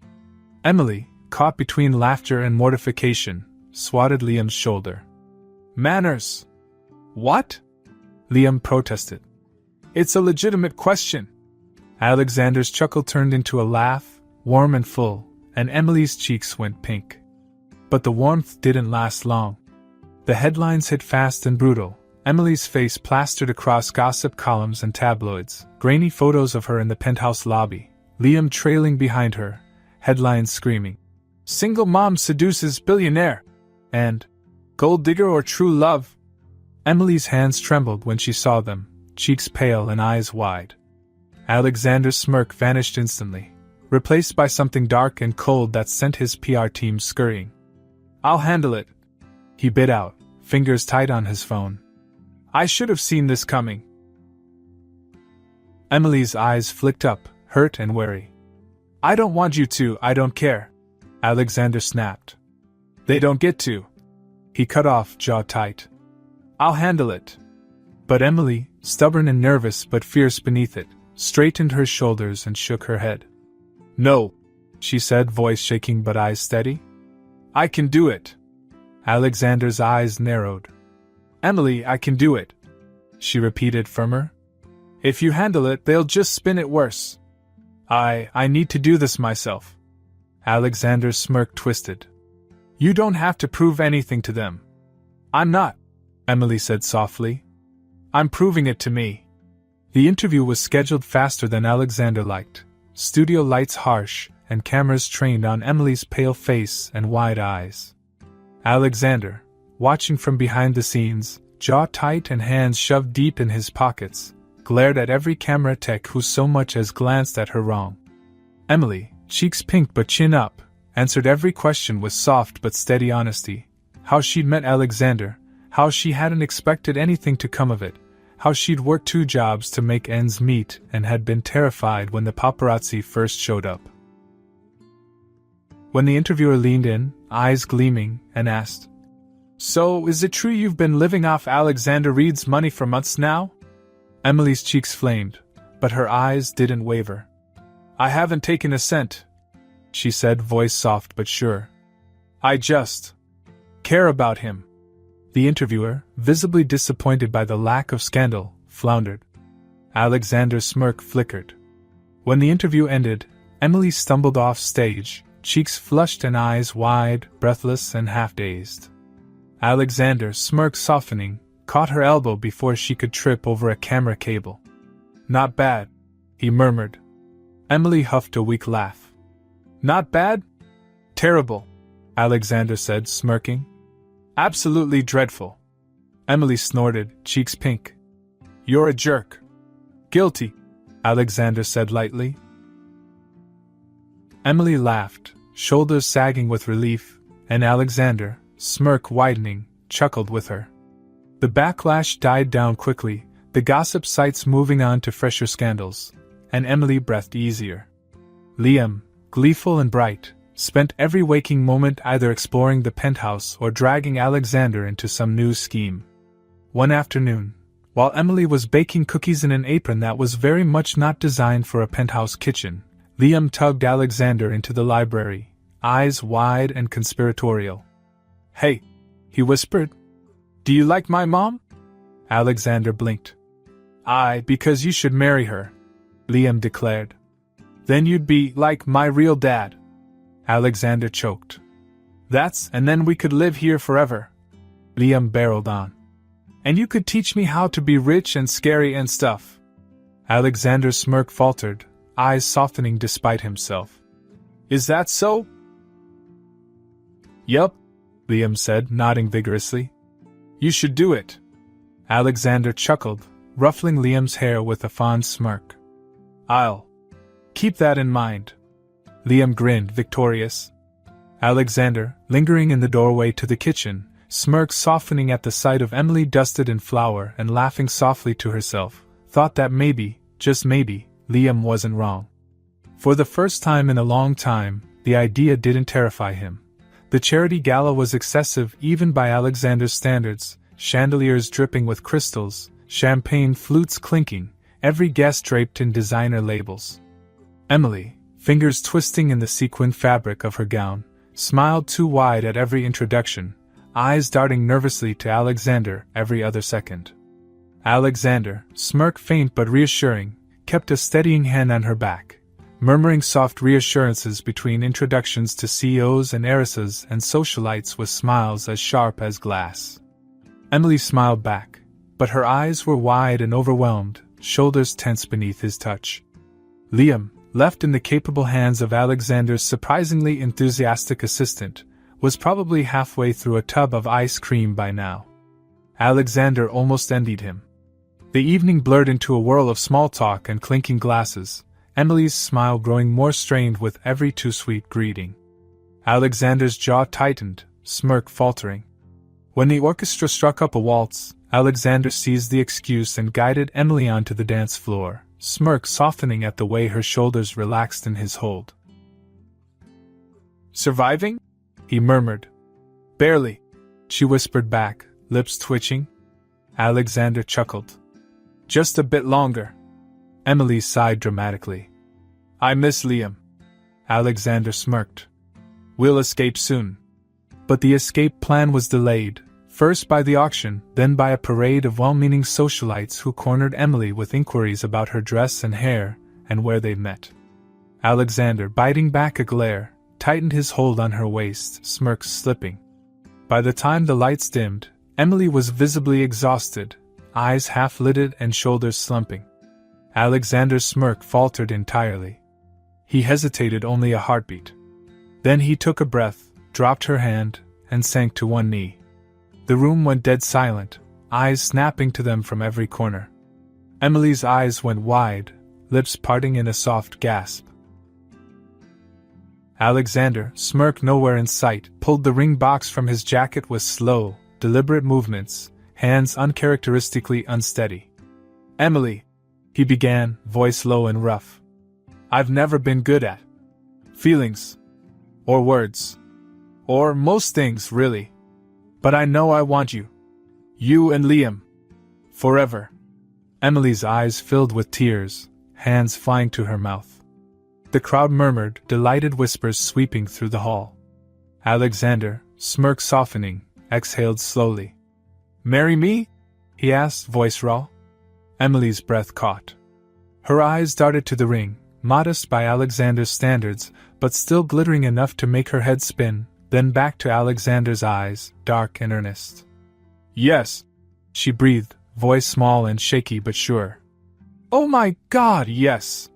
Emily, caught between laughter and mortification, swatted Liam's shoulder. "Manners." "What?" Liam protested. "It's a legitimate question." Alexander's chuckle turned into a laugh, warm and full, and Emily's cheeks went pink. But the warmth didn't last long. The headlines hit fast and brutal, Emily's face plastered across gossip columns and tabloids, grainy photos of her in the penthouse lobby, Liam trailing behind her, headlines screaming, "Single mom seduces billionaire," and "Gold digger or true love?" Emily's hands trembled when she saw them, cheeks pale and eyes wide. Alexander's smirk vanished instantly, replaced by something dark and cold that sent his PR team scurrying. "I'll handle it," he bit out, fingers tight on his phone. "I should have seen this coming." Emily's eyes flicked up, hurt and wary. "I don't want you to, I don't care," Alexander snapped. "They don't get to." He cut off, jaw tight. "I'll handle it." But Emily, stubborn and nervous but fierce beneath it, straightened her shoulders and shook her head. "No," she said, voice shaking but eyes steady. "I can do it." Alexander's eyes narrowed. "Emily, I can do it," she repeated, firmer. "If you handle it, they'll just spin it worse. I need to do this myself." Alexander's smirk twisted. "You don't have to prove anything to them." "I'm not," Emily said softly. "I'm proving it to me." The interview was scheduled faster than Alexander liked, studio lights harsh, and cameras trained on Emily's pale face and wide eyes. Alexander, watching from behind the scenes, jaw tight and hands shoved deep in his pockets, glared at every camera tech who so much as glanced at her wrong. Emily, cheeks pink but chin up, answered every question with soft but steady honesty. How she'd met Alexander, how she hadn't expected anything to come of it, how she'd worked 2 jobs to make ends meet and had been terrified when the paparazzi first showed up. When the interviewer leaned in, eyes gleaming, and asked, "So, is it true you've been living off Alexander Reed's money for months now?" Emily's cheeks flamed, but her eyes didn't waver. "I haven't taken a cent," she said, voice soft but sure. "I just care about him." The interviewer, visibly disappointed by the lack of scandal, floundered. Alexander's smirk flickered. When the interview ended, Emily stumbled off stage, cheeks flushed and eyes wide, breathless and half-dazed. Alexander, smirk softening, caught her elbow before she could trip over a camera cable. "Not bad," he murmured. Emily huffed a weak laugh. "Not bad? Terrible," Alexander said, smirking. "Absolutely dreadful." Emily snorted, cheeks pink. "You're a jerk." "Guilty," Alexander said lightly. Emily laughed, shoulders sagging with relief, and Alexander, smirk widening, chuckled with her. The backlash died down quickly, the gossip sites moving on to fresher scandals, and Emily breathed easier. Liam, gleeful and bright, spent every waking moment either exploring the penthouse or dragging Alexander into some new scheme. One afternoon, while Emily was baking cookies in an apron that was very much not designed for a penthouse kitchen, Liam tugged Alexander into the library, eyes wide and conspiratorial. "Hey," he whispered. "Do you like my mom?" Alexander blinked. "Aye, because you should marry her," Liam declared. "Then you'd be like my real dad." Alexander choked. And then we could live here forever," Liam barreled on. "And you could teach me how to be rich and scary and stuff." Alexander's smirk faltered, eyes softening despite himself. "Is that so?" "Yup," Liam said, nodding vigorously. "You should do it." Alexander chuckled, ruffling Liam's hair with a fond smirk. "I'll keep that in mind." Liam grinned, victorious. Alexander, lingering in the doorway to the kitchen, smirk softening at the sight of Emily dusted in flour and laughing softly to herself, thought that maybe, just maybe, Liam wasn't wrong. For the first time in a long time, the idea didn't terrify him. The charity gala was excessive even by Alexander's standards, chandeliers dripping with crystals, champagne flutes clinking, every guest draped in designer labels. Emily, fingers twisting in the sequin fabric of her gown, smiled too wide at every introduction, eyes darting nervously to Alexander every other second. Alexander, smirk faint but reassuring, kept a steadying hand on her back, murmuring soft reassurances between introductions to CEOs and heiresses and socialites with smiles as sharp as glass. Emily smiled back, but her eyes were wide and overwhelmed, shoulders tense beneath his touch. Liam, left in the capable hands of Alexander's surprisingly enthusiastic assistant, was probably halfway through a tub of ice cream by now. Alexander almost envied him. The evening blurred into a whirl of small talk and clinking glasses, Emily's smile growing more strained with every too-sweet greeting. Alexander's jaw tightened, smirk faltering. When the orchestra struck up a waltz, Alexander seized the excuse and guided Emily onto the dance floor, smirk softening at the way her shoulders relaxed in his hold. "Surviving?" he murmured. "Barely," she whispered back, lips twitching. Alexander chuckled. "Just a bit longer." Emily sighed dramatically. "I miss Liam." Alexander smirked. "We'll escape soon." But the escape plan was delayed, first by the auction, then by a parade of well-meaning socialites who cornered Emily with inquiries about her dress and hair, and where they'd met. Alexander, biting back a glare, tightened his hold on her waist, smirk slipping. By the time the lights dimmed, Emily was visibly exhausted, eyes half-lidded and shoulders slumping. Alexander's smirk faltered entirely. He hesitated only a heartbeat. Then he took a breath, dropped her hand, and sank to one knee. The room went dead silent, eyes snapping to them from every corner. Emily's eyes went wide, lips parting in a soft gasp. Alexander, smirk nowhere in sight, pulled the ring box from his jacket with slow, deliberate movements, hands uncharacteristically unsteady. "Emily," he began, voice low and rough. "I've never been good at feelings. Or words. Or most things, really. But I know I want you. You and Liam. Forever." Emily's eyes filled with tears, hands flying to her mouth. The crowd murmured, delighted whispers sweeping through the hall. Alexander, smirk softening, exhaled slowly. "Marry me?" he asked, voice raw. Emily's breath caught. Her eyes darted to the ring, modest by Alexander's standards, but still glittering enough to make her head spin, then back to Alexander's eyes, dark and earnest. "Yes," she breathed, voice small and shaky but sure. "Oh my God, yes!"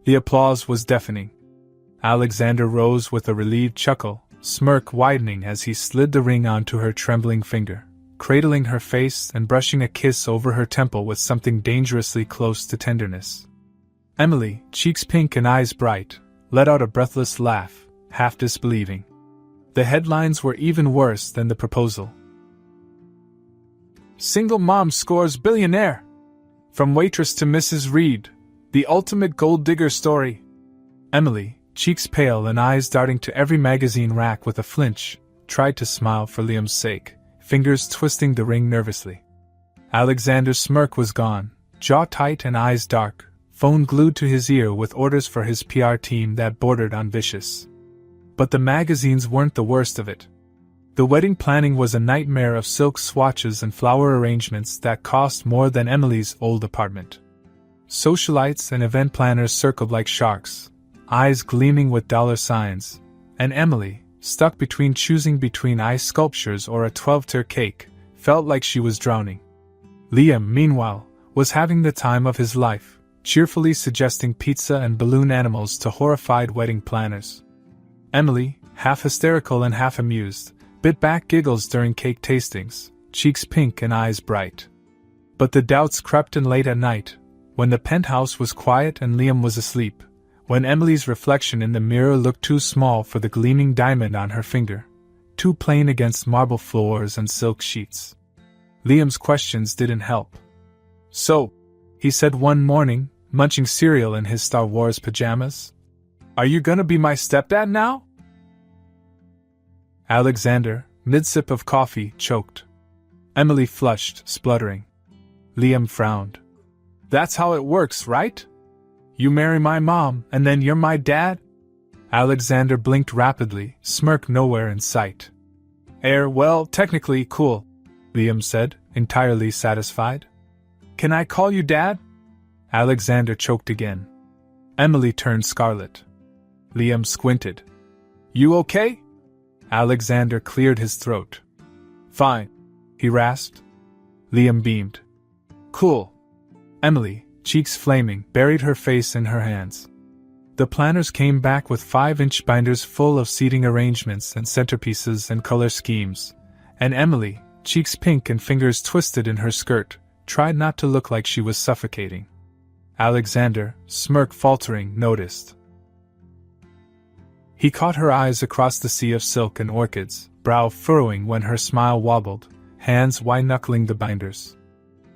The applause was deafening. Alexander rose with a relieved chuckle, smirk widening as he slid the ring onto her trembling finger, cradling her face and brushing a kiss over her temple with something dangerously close to tenderness. Emily, cheeks pink and eyes bright, let out a breathless laugh, half disbelieving. The headlines were even worse than the proposal. "Single mom scores billionaire!" From waitress to Mrs. Reed, the ultimate gold digger story. Emily, cheeks pale and eyes darting to every magazine rack with a flinch, tried to smile for Liam's sake, fingers twisting the ring nervously. Alexander's smirk was gone, jaw tight and eyes dark, phone glued to his ear with orders for his PR team that bordered on vicious. But the magazines weren't the worst of it. The wedding planning was a nightmare of silk swatches and flower arrangements that cost more than Emily's old apartment. Socialites and event planners circled like sharks, eyes gleaming with dollar signs, and Emily, stuck between choosing between ice sculptures or a 12-tier cake, felt like she was drowning. Liam, meanwhile, was having the time of his life, cheerfully suggesting pizza and balloon animals to horrified wedding planners. Emily, half hysterical and half amused, bit back giggles during cake tastings, cheeks pink and eyes bright. But the doubts crept in late at night, when the penthouse was quiet and Liam was asleep, when Emily's reflection in the mirror looked too small for the gleaming diamond on her finger, too plain against marble floors and silk sheets. Liam's questions didn't help. "So," he said one morning, munching cereal in his Star Wars pajamas, "are you gonna be my stepdad now?" Alexander, mid-sip of coffee, choked. Emily flushed, spluttering. Liam frowned. "That's how it works, right? You marry my mom, and then you're my dad?" Alexander blinked rapidly, smirk nowhere in sight. Well, technically, cool," Liam said, entirely satisfied. "Can I call you Dad?" Alexander choked again. Emily turned scarlet. Liam squinted. "You okay?" Alexander cleared his throat. "Fine," he rasped. Liam beamed. "Cool." Emily, cheeks flaming, buried her face in her hands. The planners came back with 5-inch binders full of seating arrangements and centerpieces and color schemes, and Emily, cheeks pink and fingers twisted in her skirt, tried not to look like she was suffocating. Alexander, smirk faltering, noticed. He caught her eyes across the sea of silk and orchids, brow furrowing when her smile wobbled, hands white-knuckling the binders.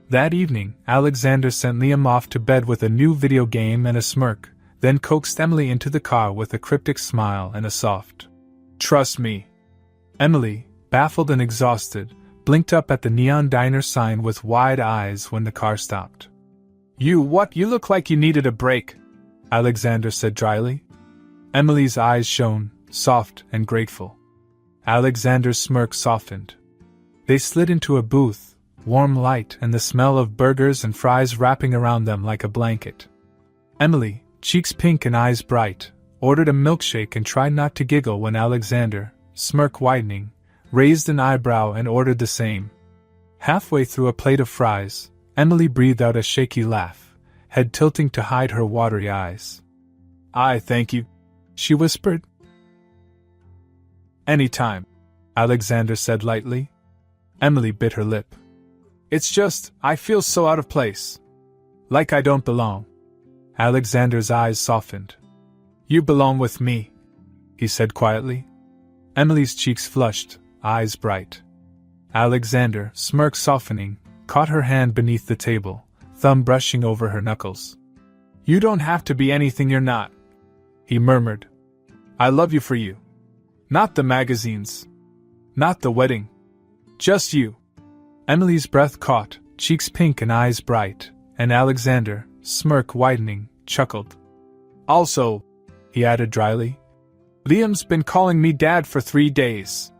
That evening, Alexander sent Liam off to bed with a new video game and a smirk, then coaxed Emily into the car with a cryptic smile and a soft, "Trust me." Emily, baffled and exhausted, blinked up at the neon diner sign with wide eyes when the car stopped. You look like you needed a break," Alexander said dryly. Emily's eyes shone, soft and grateful. Alexander's smirk softened. They slid into a booth, warm light and the smell of burgers and fries wrapping around them like a blanket. Emily, cheeks pink and eyes bright, ordered a milkshake and tried not to giggle when Alexander, smirk widening, raised an eyebrow and ordered the same. Halfway through a plate of fries, Emily breathed out a shaky laugh, head tilting to hide her watery eyes. "I thank you," she whispered. "Anytime," Alexander said lightly. Emily bit her lip. "It's just, I feel so out of place. Like I don't belong." Alexander's eyes softened. "You belong with me," he said quietly. Emily's cheeks flushed, eyes bright. Alexander, smirk softening, caught her hand beneath the table, thumb brushing over her knuckles. "You don't have to be anything you're not," he murmured. "I love you for you. Not the magazines. Not the wedding. Just you." Emily's breath caught, cheeks pink and eyes bright, and Alexander, smirk widening, chuckled. "Also," he added dryly, "Liam's been calling me Dad for 3 days."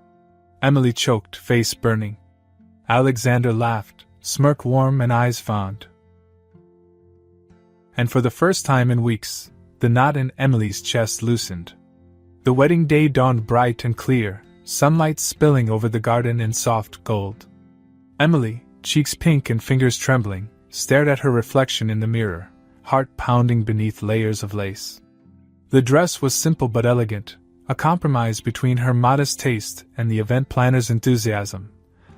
Emily choked, face burning. Alexander laughed, smirk warm and eyes fond. And for the first time in weeks, the knot in Emily's chest loosened. The wedding day dawned bright and clear, sunlight spilling over the garden in soft gold. Emily, cheeks pink and fingers trembling, stared at her reflection in the mirror, heart pounding beneath layers of lace. The dress was simple but elegant, a compromise between her modest taste and the event planner's enthusiasm,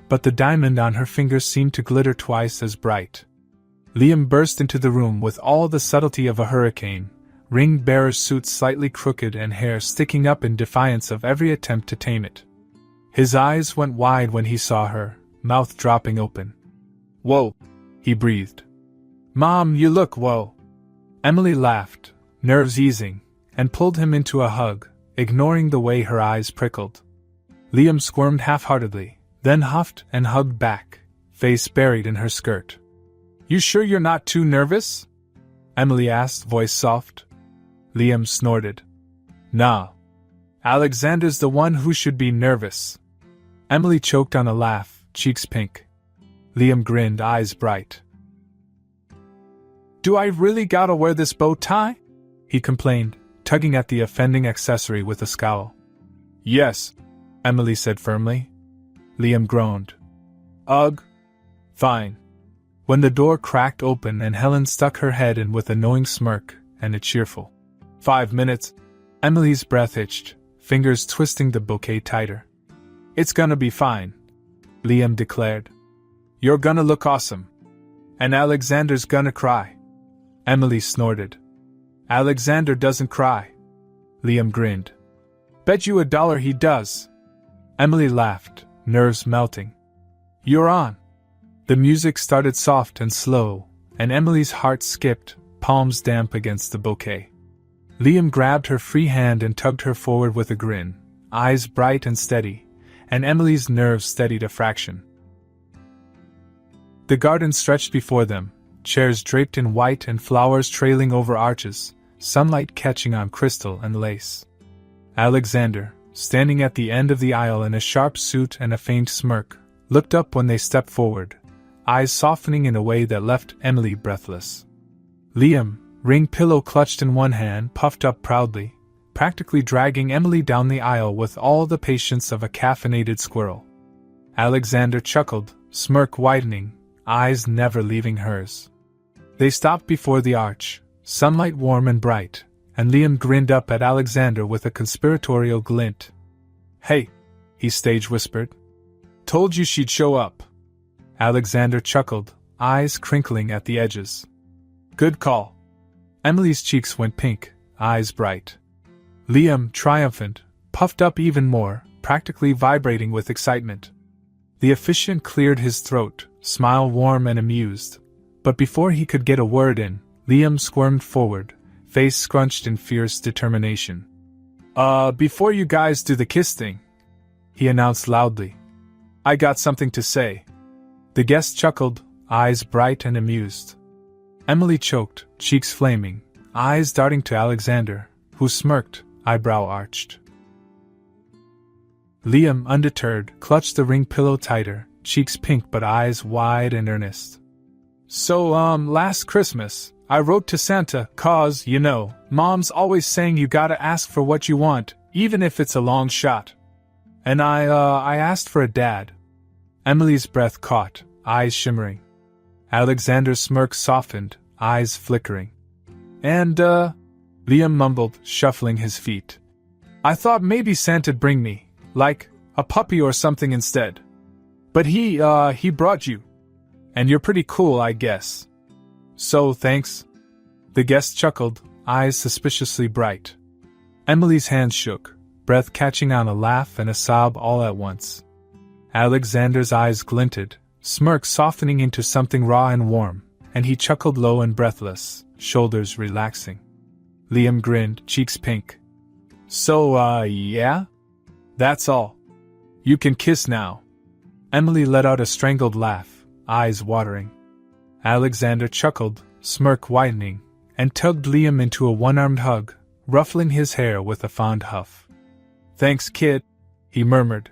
but the diamond on her finger seemed to glitter twice as bright. Liam burst into the room with all the subtlety of a hurricane, ring-bearer's suit slightly crooked and hair sticking up in defiance of every attempt to tame it. His eyes went wide when he saw her, mouth dropping open. "Whoa," he breathed. Mom, you look whoa. Emily laughed, nerves easing, and pulled him into a hug, ignoring the way her eyes prickled. Liam squirmed half-heartedly, then huffed and hugged back, face buried in her skirt. You sure you're not too nervous? Emily asked, voice soft. Liam snorted. Nah. Alexander's the one who should be nervous. Emily choked on a laugh, cheeks pink. Liam grinned, eyes bright. Do I really gotta wear this bow tie? He complained, tugging at the offending accessory with a scowl. Yes, Emily said firmly. Liam groaned. Ugh. Fine. When the door cracked open and Helen stuck her head in with a knowing smirk and a cheerful 5 minutes, Emily's breath hitched, fingers twisting the bouquet tighter. It's gonna be fine, Liam declared. You're gonna look awesome. And Alexander's gonna cry. Emily snorted. Alexander doesn't cry. Liam grinned. Bet you $1 he does. Emily laughed, nerves melting. You're on. The music started soft and slow, and Emily's heart skipped, palms damp against the bouquet. Liam grabbed her free hand and tugged her forward with a grin, eyes bright and steady, and Emily's nerves steadied a fraction. The garden stretched before them, chairs draped in white and flowers trailing over arches, sunlight catching on crystal and lace. Alexander, standing at the end of the aisle in a sharp suit and a faint smirk, looked up when they stepped forward, eyes softening in a way that left Emily breathless. Liam, ring pillow clutched in one hand, puffed up proudly, practically dragging Emily down the aisle with all the patience of a caffeinated squirrel. Alexander chuckled, smirk widening, eyes never leaving hers. They stopped before the arch, sunlight warm and bright, and Liam grinned up at Alexander with a conspiratorial glint. Hey, he stage whispered. Told you she'd show up. Alexander chuckled, eyes crinkling at the edges. Good call. Emily's cheeks went pink, eyes bright. Liam, triumphant, puffed up even more, practically vibrating with excitement. The officiant cleared his throat, smile warm and amused, but before he could get a word in, Liam squirmed forward, face scrunched in fierce determination. Before you guys do the kiss thing, he announced loudly. I got something to say. The guest chuckled, eyes bright and amused. Emily choked, cheeks flaming, eyes darting to Alexander, who smirked, eyebrow arched. Liam, undeterred, clutched the ring pillow tighter, cheeks pink but eyes wide and earnest. So, last Christmas, I wrote to Santa, 'cause, you know, Mom's always saying you gotta ask for what you want, even if it's a long shot. And I asked for a dad. Emily's breath caught, eyes shimmering. Alexander's smirk softened, eyes flickering. And, Liam mumbled, shuffling his feet. I thought maybe Santa'd bring me, like, a puppy or something instead. But he brought you. And you're pretty cool, I guess. So, thanks. The guest chuckled, eyes suspiciously bright. Emily's hands shook, breath catching on a laugh and a sob all at once. Alexander's eyes glinted, smirk softening into something raw and warm, and he chuckled low and breathless, shoulders relaxing. Liam grinned, cheeks pink. So, yeah? That's all. You can kiss now. Emily let out a strangled laugh, eyes watering. Alexander chuckled, smirk widening, and tugged Liam into a one-armed hug, ruffling his hair with a fond huff. Thanks, kid, he murmured.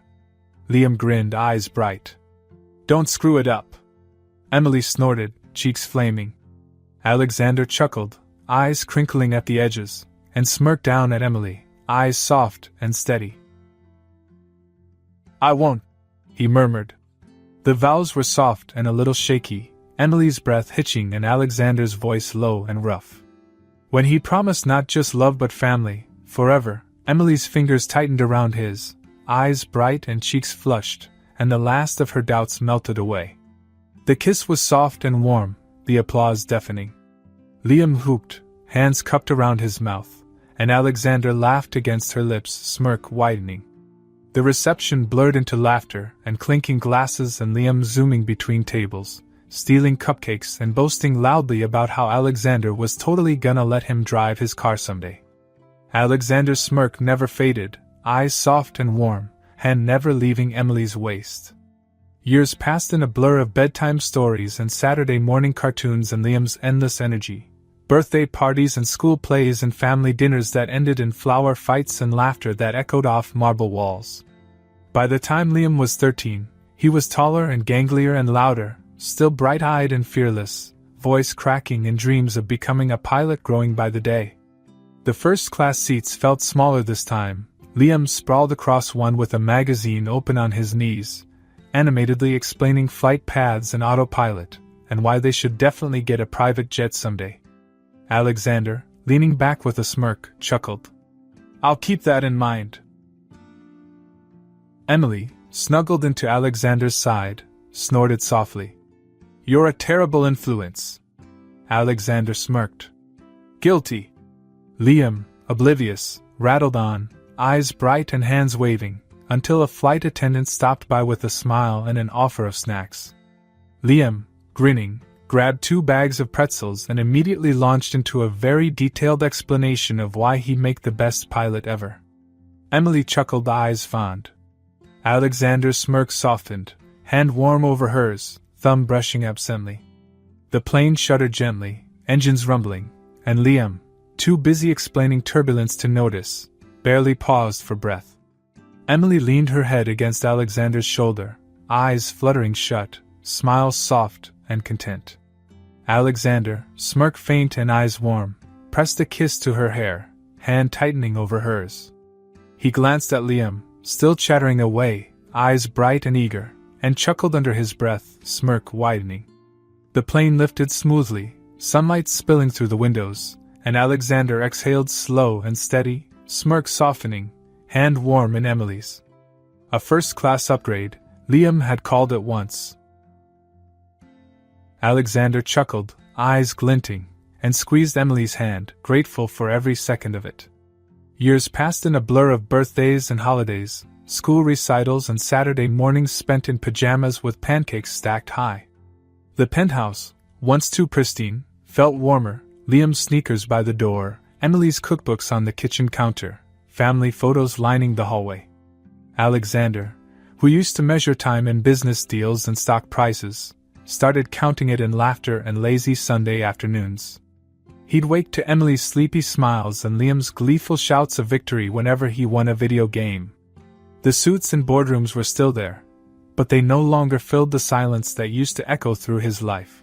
Liam grinned, eyes bright. Don't screw it up. Emily snorted, cheeks flaming. Alexander chuckled, eyes crinkling at the edges, and smirked down at Emily, eyes soft and steady. I won't, he murmured. The vowels were soft and a little shaky, Emily's breath hitching and Alexander's voice low and rough. When he promised not just love but family, forever, Emily's fingers tightened around his, eyes bright and cheeks flushed, and the last of her doubts melted away. The kiss was soft and warm, the applause deafening. Liam whooped, hands cupped around his mouth, and Alexander laughed against her lips, smirk widening. The reception blurred into laughter and clinking glasses and Liam zooming between tables, stealing cupcakes and boasting loudly about how Alexander was totally gonna let him drive his car someday. Alexander's smirk never faded, eyes soft and warm, hand never leaving Emily's waist. Years passed in a blur of bedtime stories and Saturday morning cartoons and Liam's endless energy, birthday parties and school plays and family dinners that ended in flower fights and laughter that echoed off marble walls. By the time Liam was 13, he was taller and ganglier and louder, still bright-eyed and fearless, voice cracking and dreams of becoming a pilot growing by the day. The first-class seats felt smaller this time. Liam sprawled across one with a magazine open on his knees, animatedly explaining flight paths and autopilot, and why they should definitely get a private jet someday. Alexander, leaning back with a smirk, chuckled. "I'll keep that in mind." Emily, snuggled into Alexander's side, snorted softly. "You're a terrible influence." Alexander smirked. "Guilty." Liam, oblivious, rattled on, eyes bright and hands waving, until a flight attendant stopped by with a smile and an offer of snacks. Liam, grinning, grabbed 2 bags of pretzels and immediately launched into a very detailed explanation of why he'd make the best pilot ever. Emily chuckled, eyes fond. Alexander's smirk softened, hand warm over hers, thumb brushing absently. The plane shuddered gently, engines rumbling, and Liam, too busy explaining turbulence to notice, barely paused for breath. Emily leaned her head against Alexander's shoulder, eyes fluttering shut, smile soft and content. Alexander, smirk faint and eyes warm, pressed a kiss to her hair, hand tightening over hers. He glanced at Liam, still chattering away, eyes bright and eager, and chuckled under his breath, smirk widening. The plane lifted smoothly, sunlight spilling through the windows, and Alexander exhaled slow and steady, smirk softening, hand warm in Emily's. A first-class upgrade, Liam had called it once. Alexander chuckled, eyes glinting, and squeezed Emily's hand, grateful for every second of it. Years passed in a blur of birthdays and holidays, school recitals and Saturday mornings spent in pajamas with pancakes stacked high. The penthouse, once too pristine, felt warmer, Liam's sneakers by the door, Emily's cookbooks on the kitchen counter, family photos lining the hallway. Alexander, who used to measure time in business deals and stock prices, started counting it in laughter and lazy Sunday afternoons. He'd wake to Emily's sleepy smiles and Liam's gleeful shouts of victory whenever he won a video game. The suits and boardrooms were still there, but they no longer filled the silence that used to echo through his life.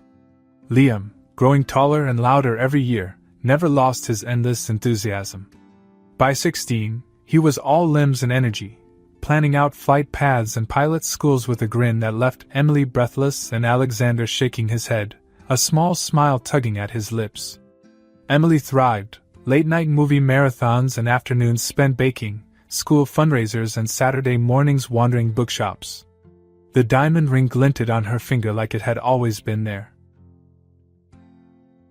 Liam, growing taller and louder every year, never lost his endless enthusiasm. By 16, he was all limbs and energy, planning out flight paths and pilot schools with a grin that left Emily breathless and Alexander shaking his head, a small smile tugging at his lips. Emily thrived, late-night movie marathons and afternoons spent baking, school fundraisers and Saturday mornings wandering bookshops. The diamond ring glinted on her finger like it had always been there.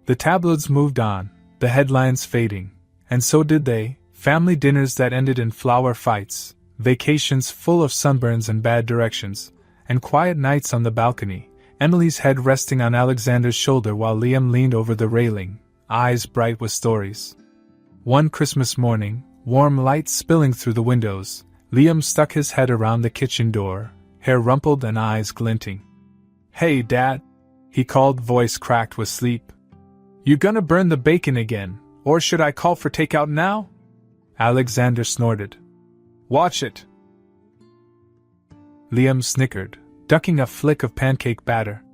The tabloids moved on, the headlines fading, and so did they, family dinners that ended in flower fights, vacations full of sunburns and bad directions, and quiet nights on the balcony, Emily's head resting on Alexander's shoulder while Liam leaned over the railing, eyes bright with stories. One Christmas morning, warm light spilling through the windows, Liam stuck his head around the kitchen door, hair rumpled and eyes glinting. "Hey, Dad," he called, voice cracked with sleep. "You gonna burn the bacon again, or should I call for takeout now?" Alexander snorted. "Watch it." Liam snickered, ducking a flick of pancake batter.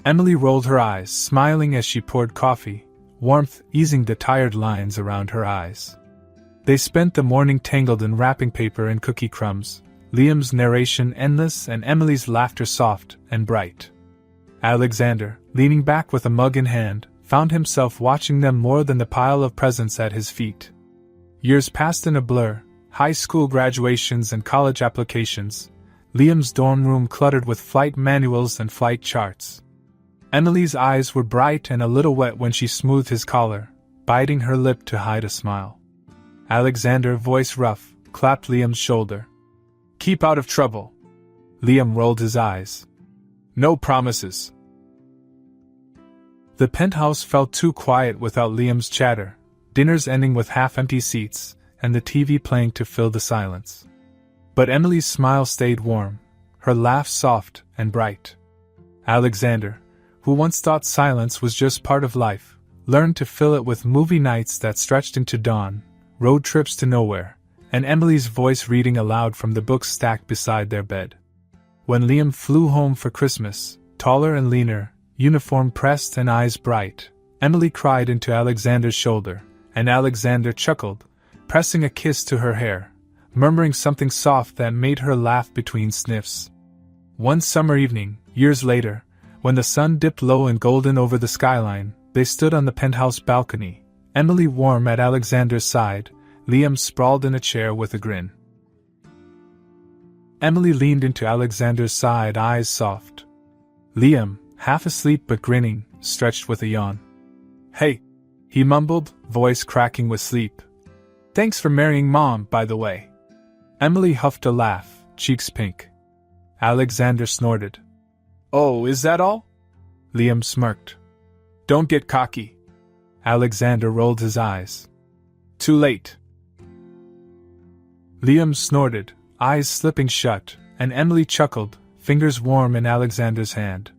Emily rolled her eyes, smiling as she poured coffee, warmth easing the tired lines around her eyes. They spent the morning tangled in wrapping paper and cookie crumbs, Liam's narration endless and Emily's laughter soft and bright. Alexander, leaning back with a mug in hand, found himself watching them more than the pile of presents at his feet. Years passed in a blur, high school graduations and college applications, Liam's dorm room cluttered with flight manuals and flight charts. Emily's eyes were bright and a little wet when she smoothed his collar, biting her lip to hide a smile. Alexander, voice rough, clapped Liam's shoulder. "Keep out of trouble." Liam rolled his eyes. "No promises." The penthouse felt too quiet without Liam's chatter, dinners ending with half-empty seats, and the TV playing to fill the silence. But Emily's smile stayed warm, her laugh soft and bright. Alexander, who once thought silence was just part of life, learned to fill it with movie nights that stretched into dawn, road trips to nowhere, and Emily's voice reading aloud from the books stacked beside their bed. When Liam flew home for Christmas, taller and leaner, uniform pressed and eyes bright, Emily cried into Alexander's shoulder, and Alexander chuckled, pressing a kiss to her hair, murmuring something soft that made her laugh between sniffs. One summer evening, years later, when the sun dipped low and golden over the skyline, they stood on the penthouse balcony, Emily warm at Alexander's side, Liam sprawled in a chair with a grin. Emily leaned into Alexander's side, eyes soft. Liam, half asleep but grinning, stretched with a yawn. "Hey," he mumbled, voice cracking with sleep. "Thanks for marrying Mom, by the way." Emily huffed a laugh, cheeks pink. Alexander snorted. "Oh, is that all?" Liam smirked. "Don't get cocky." Alexander rolled his eyes. "Too late." Liam snorted, eyes slipping shut, and Emily chuckled, fingers warm in Alexander's hand.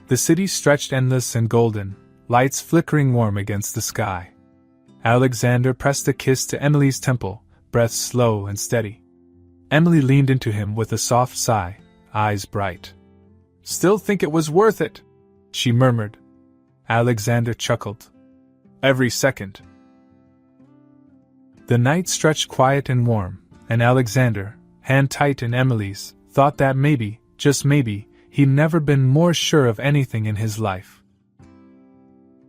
The city stretched endless and golden, lights flickering warm against the sky. Alexander pressed a kiss to Emily's temple, breath slow and steady. Emily leaned into him with a soft sigh, eyes bright. "Still think it was worth it," she murmured. Alexander chuckled. "Every second." The night stretched quiet and warm, and Alexander, hand tight in Emily's, thought that maybe, just maybe, he'd never been more sure of anything in his life.